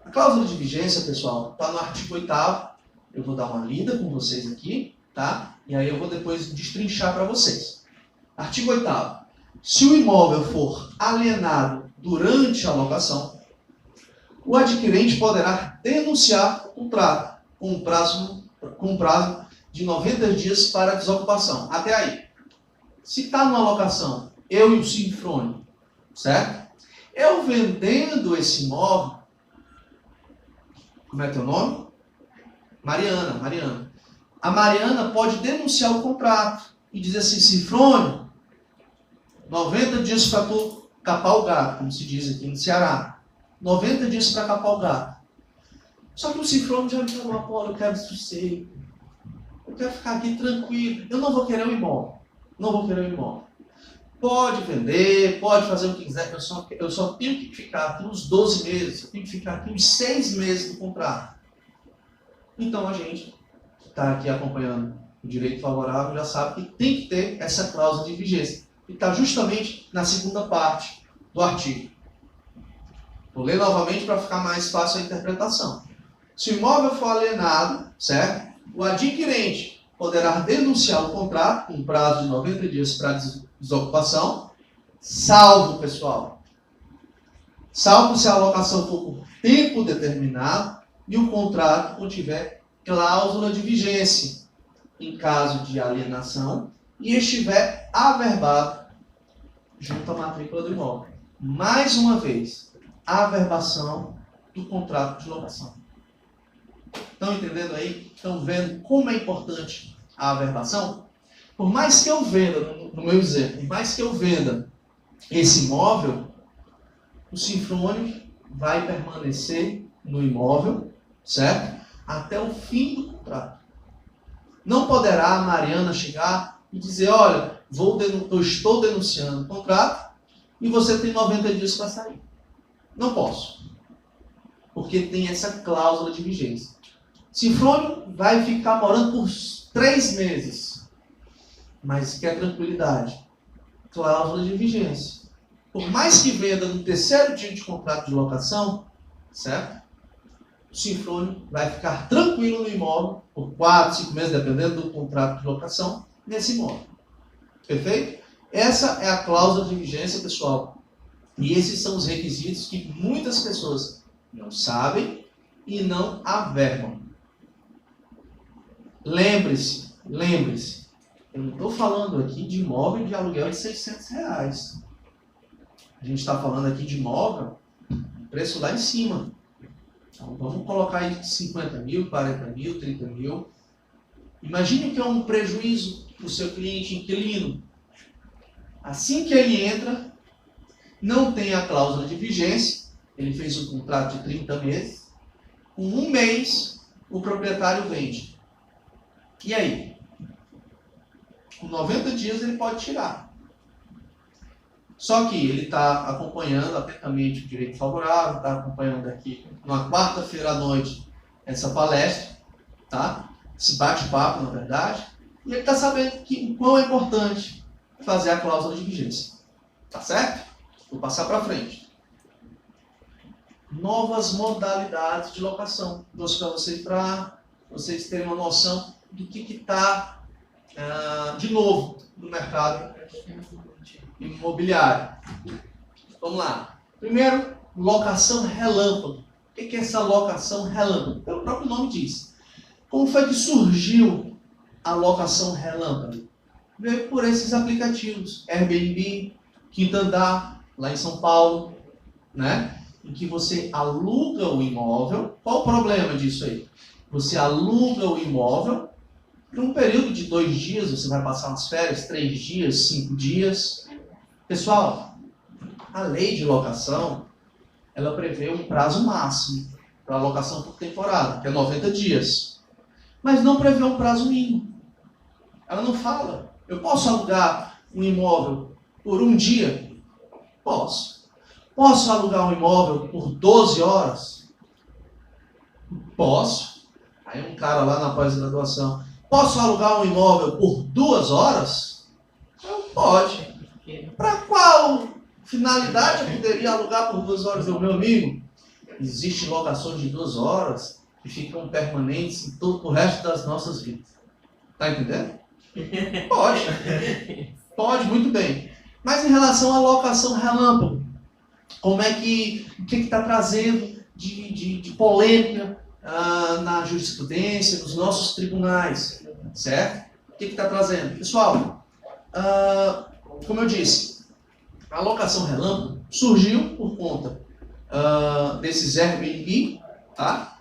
A cláusula de vigência, pessoal, está no artigo 8º. Eu vou dar uma lida com vocês aqui, tá? E aí eu vou depois destrinchar para vocês. Artigo 8º. Se o imóvel for alienado durante a locação, o adquirente poderá denunciar o contrato com um prazo de 90 dias para desocupação. Até aí. Se está numa locação, eu e o Sinfrônio, certo? Eu vendendo esse imóvel, como é teu nome? Mariana. A Mariana pode denunciar o contrato e dizer assim, Sinfrônio, 90 dias para tu capar o gato, como se diz aqui no Ceará. 90 dias para capar o gato. Só que o Sinfrônio já me falou, Apolo, eu quero sossego. Eu quero ficar aqui tranquilo. Eu não vou querer um imóvel. Pode vender, pode fazer o que quiser. Eu só tenho que ficar aqui uns 12 meses. Eu tenho que ficar aqui uns 6 meses do contrato. Então a gente que está aqui acompanhando o direito favorável já sabe que tem que ter essa cláusula de vigência. E está justamente na segunda parte do artigo. Vou ler novamente para ficar mais fácil a interpretação. Se o imóvel for alienado, certo? O adquirente poderá denunciar o contrato com prazo de 90 dias para desocupação, salvo, pessoal, salvo se a locação for por tempo determinado e o contrato contiver cláusula de vigência, em caso de alienação, e estiver averbado junto à matrícula do imóvel. Mais uma vez, averbação do contrato de locação. Estão entendendo aí? Estão vendo como é importante a averbação? Por mais que eu venda, no meu exemplo, por mais que eu venda esse imóvel, o Sinfrônio vai permanecer no imóvel, certo? Até o fim do contrato. Não poderá a Mariana chegar e dizer, olha, eu estou denunciando o contrato e você tem 90 dias para sair. Não posso. Porque tem essa cláusula de vigência. Sinfrônio vai ficar morando por 3 meses. Mas quer tranquilidade. Cláusula de vigência. Por mais que venda no 3º dia de contrato de locação, certo? O Sinfrônio vai ficar tranquilo no imóvel por 4, 5 meses, dependendo do contrato de locação, nesse imóvel. Perfeito? Essa é a cláusula de vigência, pessoal. E esses são os requisitos que muitas pessoas não sabem e não averbam. Lembre-se, eu não estou falando aqui de imóvel de aluguel de R$600. A gente está falando aqui de imóvel, preço lá em cima. Então vamos colocar aí 50 mil, 40 mil, 30 mil. Imagine que é um prejuízo para o seu cliente inquilino. Assim que ele entra, não tem a cláusula de vigência, ele fez um contrato de 30 meses, com 1 mês o proprietário vende. E aí? Com 90 dias ele pode tirar. Só que ele está acompanhando atentamente o direito favorável, está acompanhando aqui numa quarta-feira à noite essa palestra, tá? Esse bate-papo, na verdade, e ele está sabendo que o quão é importante fazer a cláusula de vigência. Tá certo? Vou passar para frente. Novas modalidades de locação. Trouxe para vocês terem uma noção do que está de novo no mercado imobiliário. Vamos lá. Primeiro, locação relâmpago. O que é essa locação relâmpago? O próprio nome diz. Como foi que surgiu a locação relâmpago? Veio por esses aplicativos. Airbnb, Quinta Andar, lá em São Paulo, né? Em que você aluga o imóvel. Qual o problema disso aí? Você aluga o imóvel por um período de 2 dias, você vai passar umas férias, 3 dias, 5 dias. Pessoal, a lei de locação, ela prevê um prazo máximo para locação por temporada, que é 90 dias. Mas não prevê um prazo mínimo. Ela não fala, eu posso alugar um imóvel por 1 dia? Posso. Posso alugar um imóvel por 12 horas? Posso. Aí um cara lá na pós-graduação, posso alugar um imóvel por 2 horas? Pode. Para qual finalidade eu poderia alugar por 2 horas, meu amigo? Existem locações de 2 horas que ficam permanentes em todo o resto das nossas vidas. Tá entendendo? Pode. Pode, muito bem. Mas em relação à locação relâmpago, como é que, o que está trazendo de polêmica na jurisprudência, nos nossos tribunais, certo? O que está trazendo? Pessoal, como eu disse, a locação relâmpago surgiu por conta desses Airbnb, tá?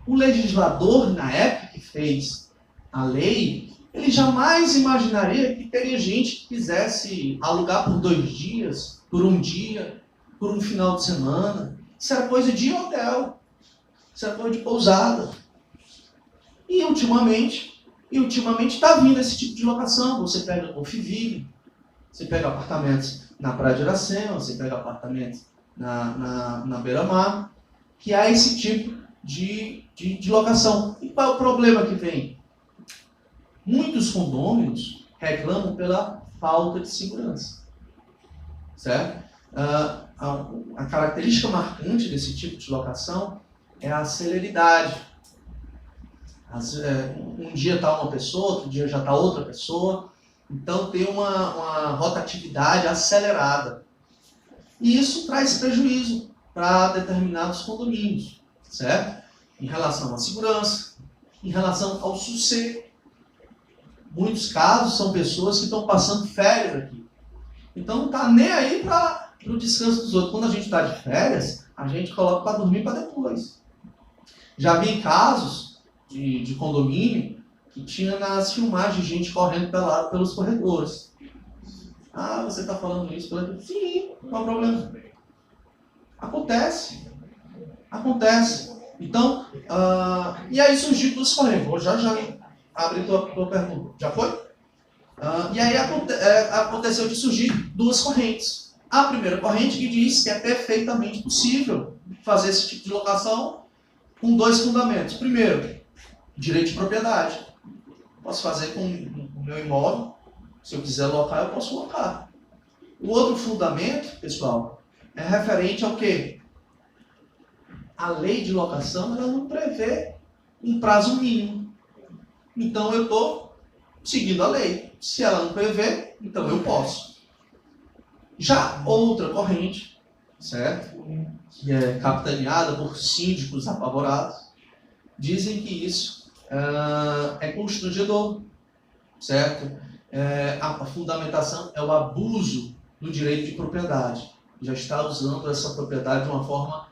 O legislador, na época que fez a lei, ele jamais imaginaria que teria gente que quisesse alugar por 2 dias, por 1 dia, por um final de semana. Isso era coisa de hotel, isso era coisa de pousada. E ultimamente está vindo esse tipo de locação. Você pega Golfville, você pega apartamentos na Praia de Iracema, você pega apartamentos na Beira-Mar, que há esse tipo de locação. E qual é o problema que vem? Muitos condôminos reclamam pela falta de segurança, certo? A característica marcante desse tipo de locação é a celeridade. Um dia está uma pessoa, outro dia já está outra pessoa, então tem uma rotatividade acelerada. E isso traz prejuízo para determinados condomínios, certo? Em relação à segurança, em relação ao sossego. Muitos casos são pessoas que estão passando férias aqui. Então não está nem aí para o descanso dos outros. Quando a gente está de férias, a gente coloca para dormir para depois. Já vi casos de condomínio que tinha nas filmagens gente correndo pelado pelos corredores. Ah, você está falando isso? Sim, não é problema. Acontece. Então, e aí surgiu duas correntes. Vou já abrir tua pergunta. Já foi? E aí aconteceu de surgir duas correntes. A primeira corrente que diz que é perfeitamente possível fazer esse tipo de locação com 2 fundamentos. Primeiro, direito de propriedade. Posso fazer com o meu imóvel. Se eu quiser locar, eu posso locar. O outro fundamento, pessoal, é referente ao quê? A lei de locação ela não prevê um prazo mínimo. Então eu estou seguindo a lei. Se ela não prevê, então eu posso. Já outra corrente, certo? Que é capitaneada por síndicos apavorados, dizem que isso é constrangedor, certo? A fundamentação é o abuso do direito de propriedade. Já está usando essa propriedade de uma forma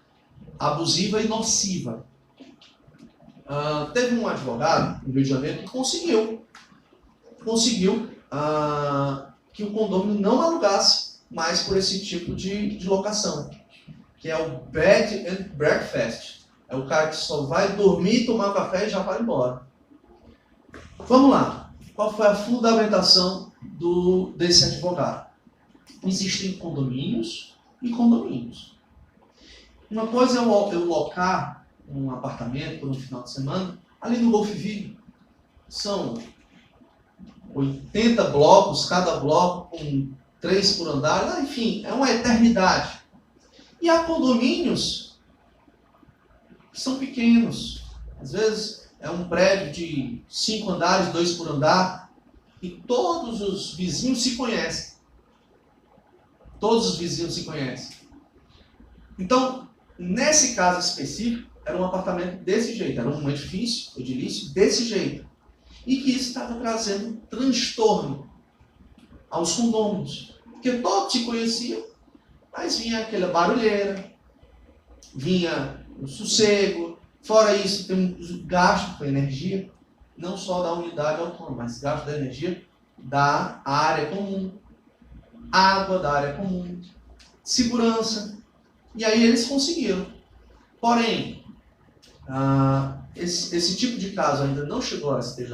abusiva e nociva. Teve um advogado no Rio de Janeiro que conseguiu que o condomínio não alugasse mais por esse tipo de locação, que é o bed and breakfast. É o cara que só vai dormir, tomar café e já vai embora. Vamos lá. Qual foi a fundamentação desse advogado? Existem condomínios e condomínios. Uma coisa é eu locar um apartamento por um final de semana ali no Golfville. São 80 blocos, cada bloco com 3 por andar, enfim, é uma eternidade. E há condomínios que são pequenos. Às vezes é um prédio de 5 andares, 2 por andar, e todos os vizinhos se conhecem. Todos os vizinhos se conhecem. Então, nesse caso específico, era um apartamento desse jeito, era um edifício desse jeito. E que isso estava trazendo transtorno aos condôminos. Porque todos se conheciam, mas vinha aquela barulheira, vinha o sossego. Fora isso, tem um gasto com energia, não só da unidade autônoma, mas gasto da energia da área comum, água da área comum, segurança. E aí eles conseguiram. Porém, esse tipo de caso ainda não chegou ao STJ,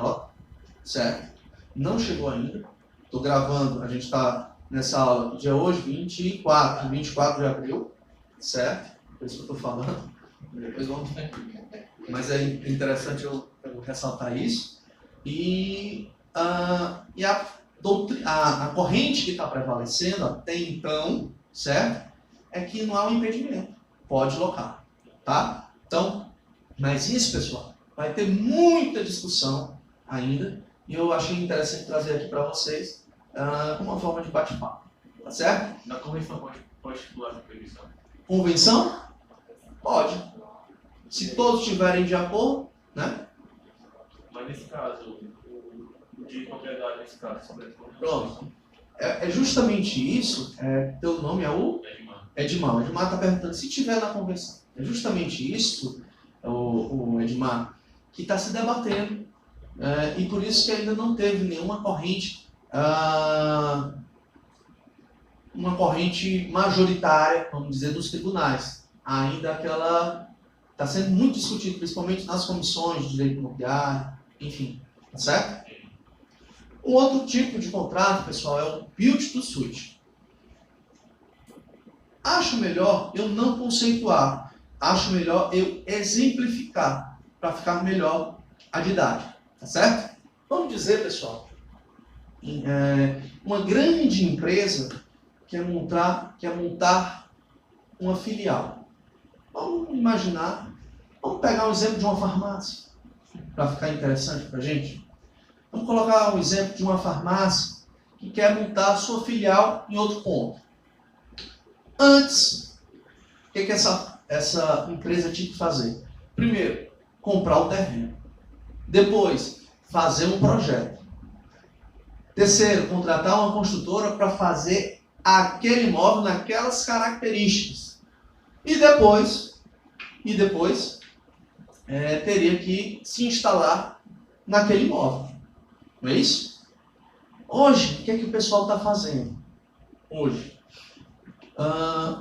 certo? Não chegou ainda. Estou gravando, a gente está nessa aula. Dia hoje, 24 de abril, certo? Por isso que eu estou falando. Depois vamos ver. Mas é interessante eu ressaltar isso. E a corrente que está prevalecendo até então, certo? É que não há um impedimento. Pode locar, tá? Então, mas isso, pessoal, vai ter muita discussão ainda. E eu achei interessante trazer aqui para vocês como uma forma de bate-papo. Tá certo? Na convenção pode estipular a proibição? Convenção? Pode. Se todos estiverem de acordo, né? Mas nesse caso, o de propriedade nesse caso, sobre Pronto. É justamente isso. Teu nome é o? Edmar. O Edmar está perguntando se tiver na convenção. É justamente isso, o Edmar, que está se debatendo. E por isso que ainda não teve nenhuma corrente, uma corrente majoritária, vamos dizer, dos tribunais. Ainda aquela está sendo muito discutido, principalmente nas comissões de direito imobiliário, enfim, tá certo? Um outro tipo de contrato, pessoal, é o build to suit. Acho melhor eu não conceituar, acho melhor eu exemplificar, para ficar melhor a didática, tá certo? Vamos dizer, pessoal, uma grande empresa quer montar uma filial. Vamos imaginar, vamos pegar um exemplo de uma farmácia, para ficar interessante para a gente. Vamos colocar um exemplo de uma farmácia que quer montar a sua filial em outro ponto. Antes, o que essa empresa tinha que fazer? Primeiro, comprar o terreno. Depois, fazer um projeto. Terceiro, contratar uma construtora para fazer aquele imóvel naquelas características. E depois teria que se instalar naquele imóvel. Não é isso? Hoje, o que é que o pessoal está fazendo? Hoje,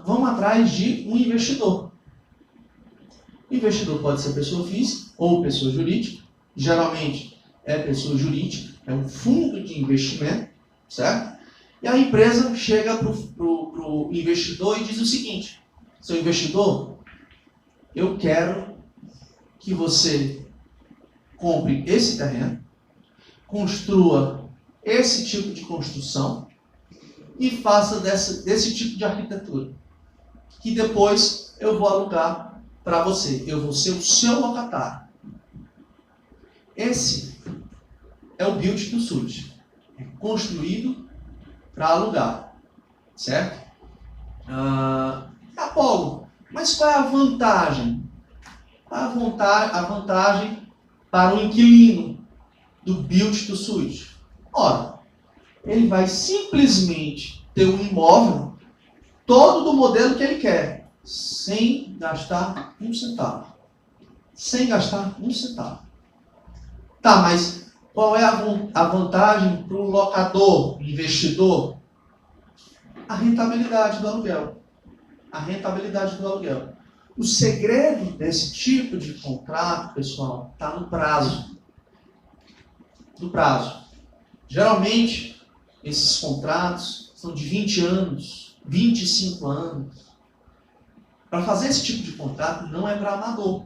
vamos atrás de um investidor. O investidor pode ser pessoa física ou pessoa jurídica. Geralmente é pessoa jurídica, é um fundo de investimento, certo? E a empresa chega para o investidor e diz o seguinte: seu investidor, eu quero que você compre esse terreno, construa esse tipo de construção e faça desse tipo de arquitetura, que depois eu vou alugar para você. Eu vou ser o seu locatário. Esse é o build to suit. É construído para alugar. Certo? Apolo, mas qual é a vantagem? A vantagem para o inquilino do build to suit. Ora, ele vai simplesmente ter um imóvel todo do modelo que ele quer, sem gastar um centavo. Sem gastar um centavo. Tá, mas qual é a vantagem para o locador, o investidor? A rentabilidade do aluguel. A rentabilidade do aluguel. O segredo desse tipo de contrato, pessoal, está no prazo. No prazo. Geralmente, esses contratos são de 20 anos, 25 anos. Para fazer esse tipo de contrato não é para amador.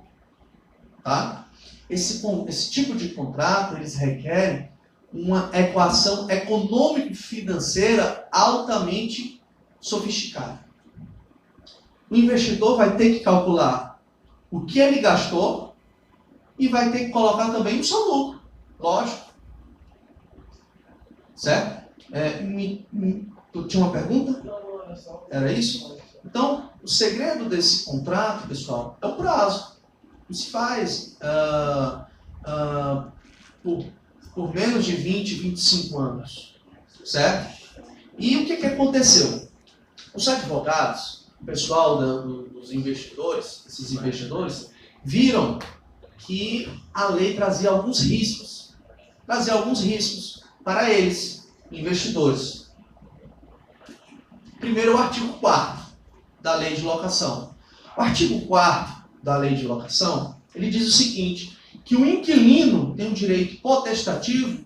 Tá? Esse tipo de contrato, eles requerem uma equação econômico-financeira altamente sofisticada. O investidor vai ter que calcular o que ele gastou e vai ter que colocar também o seu lucro. Lógico. Certo? Tu tinha uma pergunta? Era isso? Então, o segredo desse contrato, pessoal, é o prazo. Se faz por menos de 20, 25 anos. Certo? E o que aconteceu? Os advogados, o pessoal dos investidores, esses investidores, viram que a lei trazia alguns riscos. Trazia alguns riscos para eles, investidores. Primeiro, o artigo 4º da lei de locação. O artigo 4º da lei de locação, ele diz o seguinte, que o inquilino tem o direito potestativo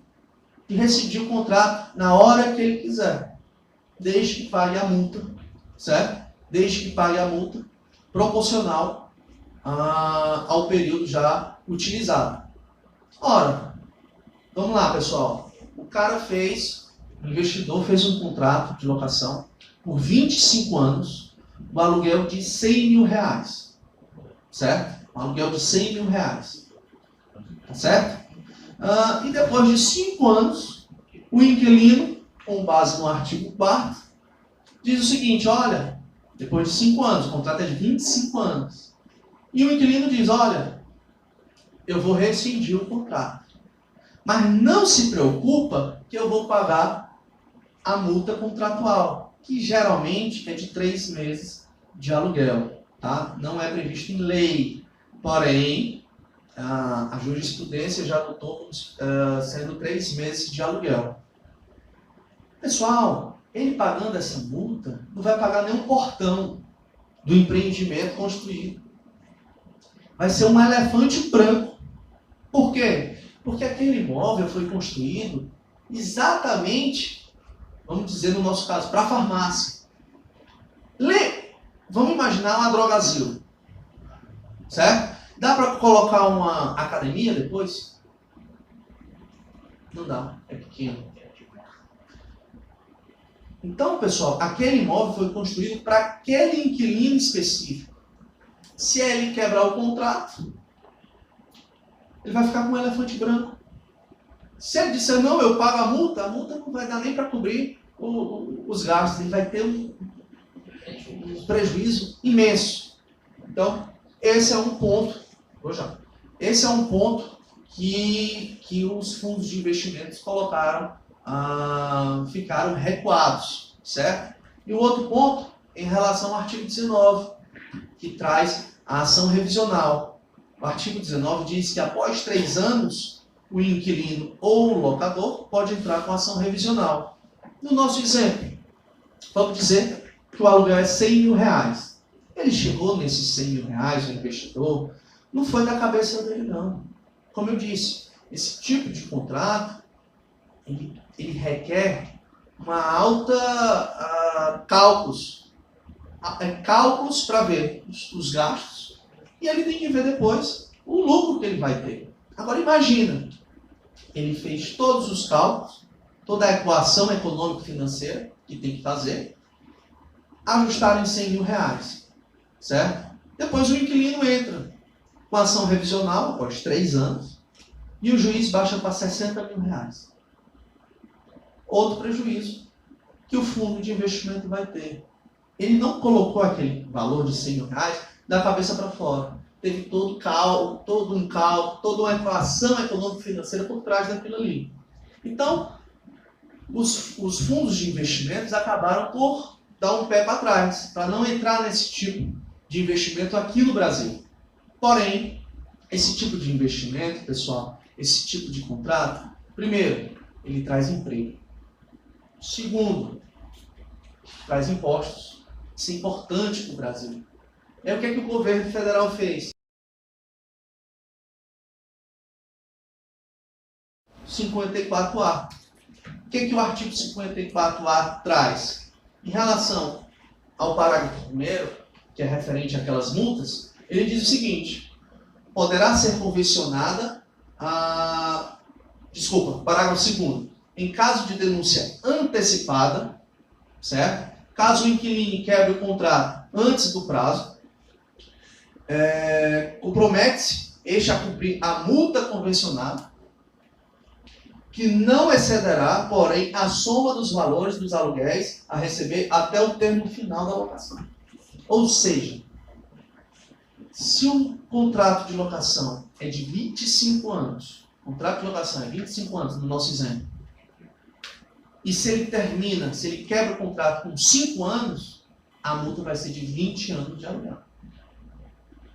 de rescindir o contrato na hora que ele quiser. desde que pague a multa, certo? Desde que pague a multa proporcional ao período já utilizado. Ora, vamos lá, pessoal. O investidor fez um contrato de locação por 25 anos, o aluguel de R$100.000, certo? Um aluguel de R$100.000, tá certo? E depois de 5 anos, o inquilino, com base no artigo 4º, diz o seguinte: olha, depois de 5 anos, o contrato é de 25 anos, e o inquilino diz: olha, eu vou rescindir o contrato, mas não se preocupa que eu vou pagar a multa contratual, que geralmente é de 3 meses de aluguel, tá? Não é previsto em lei, porém, a jurisprudência já adotou sendo 3 meses de aluguel. Pessoal, ele pagando essa multa, não vai pagar nem um portão do empreendimento construído. Vai ser um elefante branco. Por quê? Porque aquele imóvel foi construído exatamente, vamos dizer no nosso caso, para a farmácia. Vamos imaginar uma drogazil, certo? Dá para colocar uma academia depois? Não dá, é pequeno. Então, pessoal, aquele imóvel foi construído para aquele inquilino específico. Se ele quebrar o contrato, ele vai ficar com um elefante branco. Se ele disser, não, eu pago a multa não vai dar nem para cobrir os gastos, ele vai ter um prejuízo imenso. Então, esse é um ponto, que os fundos de investimentos colocaram, ficaram recuados, certo? E o outro ponto, em relação ao artigo 19, que traz a ação revisional. O artigo 19 diz que após 3 anos, o inquilino ou o locador pode entrar com ação revisional. No nosso exemplo, vamos dizer que o aluguel é R$100.000. Ele chegou nesses R$100.000, o investidor, não foi da cabeça dele, não. Como eu disse, esse tipo de contrato, ele requer uma alta cálculos para ver os gastos, e ele tem que ver depois o lucro que ele vai ter. Agora imagina, ele fez todos os cálculos, toda a equação econômico-financeira que tem que fazer, ajustaram em R$100.000, certo? Depois o inquilino entra com a ação revisional após 3 anos e o juiz baixa para R$60.000. Outro prejuízo que o fundo de investimento vai ter. Ele não colocou aquele valor de R$100.000 da cabeça para fora. Teve todo um cálculo, toda uma equação econômico-financeira por trás daquilo ali. Então, os fundos de investimentos acabaram por dar um pé para trás, para não entrar nesse tipo de investimento aqui no Brasil. Porém, esse tipo de investimento, pessoal, esse tipo de contrato, primeiro, ele traz emprego. Segundo, traz impostos. Isso é importante para o Brasil. É o que o governo federal fez. 54A. O que o artigo 54A traz? Em relação ao parágrafo 1º, que é referente àquelas multas, ele diz o seguinte: poderá ser convencionada parágrafo 2º. Em caso de denúncia antecipada, certo? Caso o inquilino quebre o contrato antes do prazo, compromete-se este a cumprir a multa convencionada, que não excederá, porém, a soma dos valores dos aluguéis a receber até o termo final da locação. Ou seja, se um contrato de locação é de 25 anos, contrato de locação é 25 anos, no nosso exemplo, e se ele quebra o contrato com 5 anos, a multa vai ser de 20 anos de aluguel.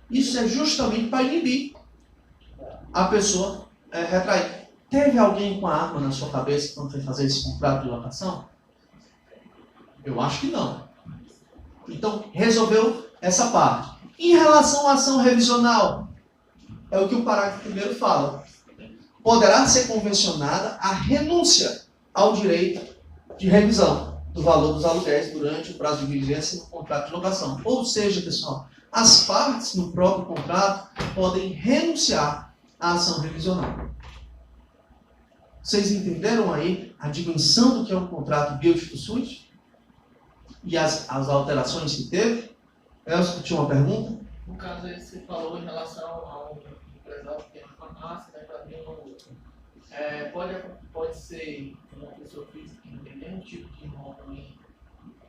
Isso é justamente para inibir a pessoa retrair. Teve alguém com a arma na sua cabeça quando foi fazer esse contrato de locação? Eu acho que não. Então, resolveu essa parte. Em relação à ação revisional, é o que o parágrafo 1º fala. Poderá ser convencionada a renúncia ao direito de revisão. do valor dos aluguéis durante o prazo de vigência do contrato de locação. Ou seja, pessoal, as partes no próprio contrato podem renunciar à ação revisional. Vocês entenderam aí a dimensão do que é um contrato build to suit? E as alterações que teve? Elcio, tinha uma pergunta? No caso aí você falou em relação ao empresário que tem a farmácia, né, para abrir uma outra. Pode ser uma pessoa física que não tem nenhum tipo de nome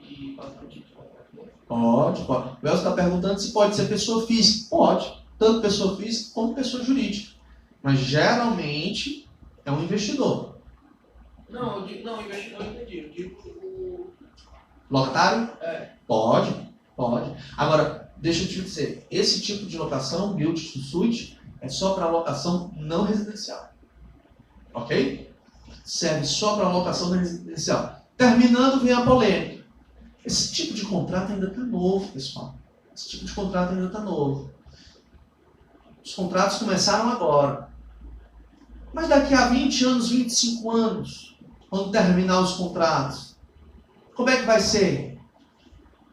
e fazer um tipo de contrato? Pode. O Elcio está perguntando se pode ser pessoa física. Pode. Tanto pessoa física como pessoa jurídica. Mas geralmente é um investidor. Não, investidor eu entendi. Eu digo o... Locatário? É. Pode. Agora, deixa eu te dizer, esse tipo de locação, build to suit, é só para locação não residencial. Ok? Serve só para locação não residencial. Terminando, vem a polêmica. Esse tipo de contrato ainda está novo, pessoal. Esse tipo de contrato ainda está novo. Os contratos começaram agora. Mas daqui a 20 anos, 25 anos, quando terminar os contratos, como é que vai ser?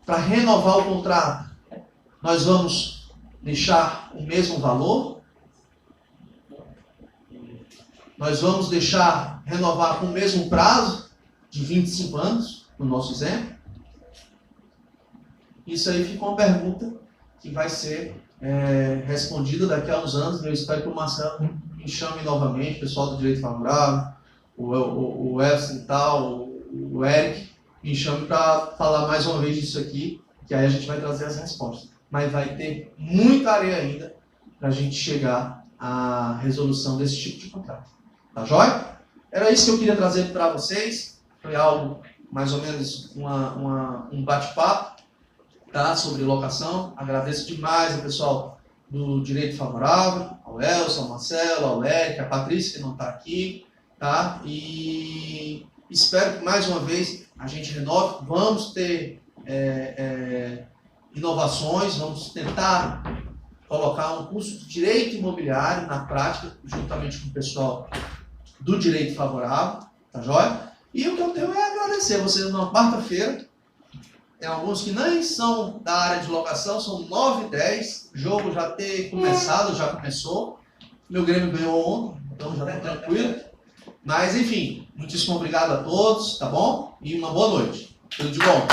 Para renovar o contrato, nós vamos deixar o mesmo valor? Nós vamos deixar renovar com o mesmo prazo de 25 anos, no nosso exemplo? Isso aí fica uma pergunta que vai ser respondida daqui a uns anos. Eu espero que o Marcelo me chame novamente, o pessoal do Direito Favorável, o Edson e tal, o Eric, me chame para falar mais uma vez disso aqui, que aí a gente vai trazer as respostas. Mas vai ter muita areia ainda para a gente chegar à resolução desse tipo de contrato. Tá joia? Era isso que eu queria trazer para vocês. Foi algo, mais ou menos, um bate-papo, tá, sobre locação. Agradeço demais ao pessoal do Direito Favorável, ao Elson, ao Marcelo, ao Eric, a Patrícia, que não está aqui. Tá? E espero que, mais uma vez, a gente renove. Vamos ter inovações, vamos tentar colocar um curso de Direito Imobiliário na prática, juntamente com o pessoal do Direito Favorável, tá joia? E o que eu tenho é agradecer a vocês numa quarta-feira. Tem alguns que nem são da área de locação, são 9h10, o jogo já ter começado, já começou. Meu Grêmio ganhou ontem, então já está tranquilo. Mas, enfim, muitíssimo obrigado a todos, tá bom? E uma boa noite. Tudo de bom.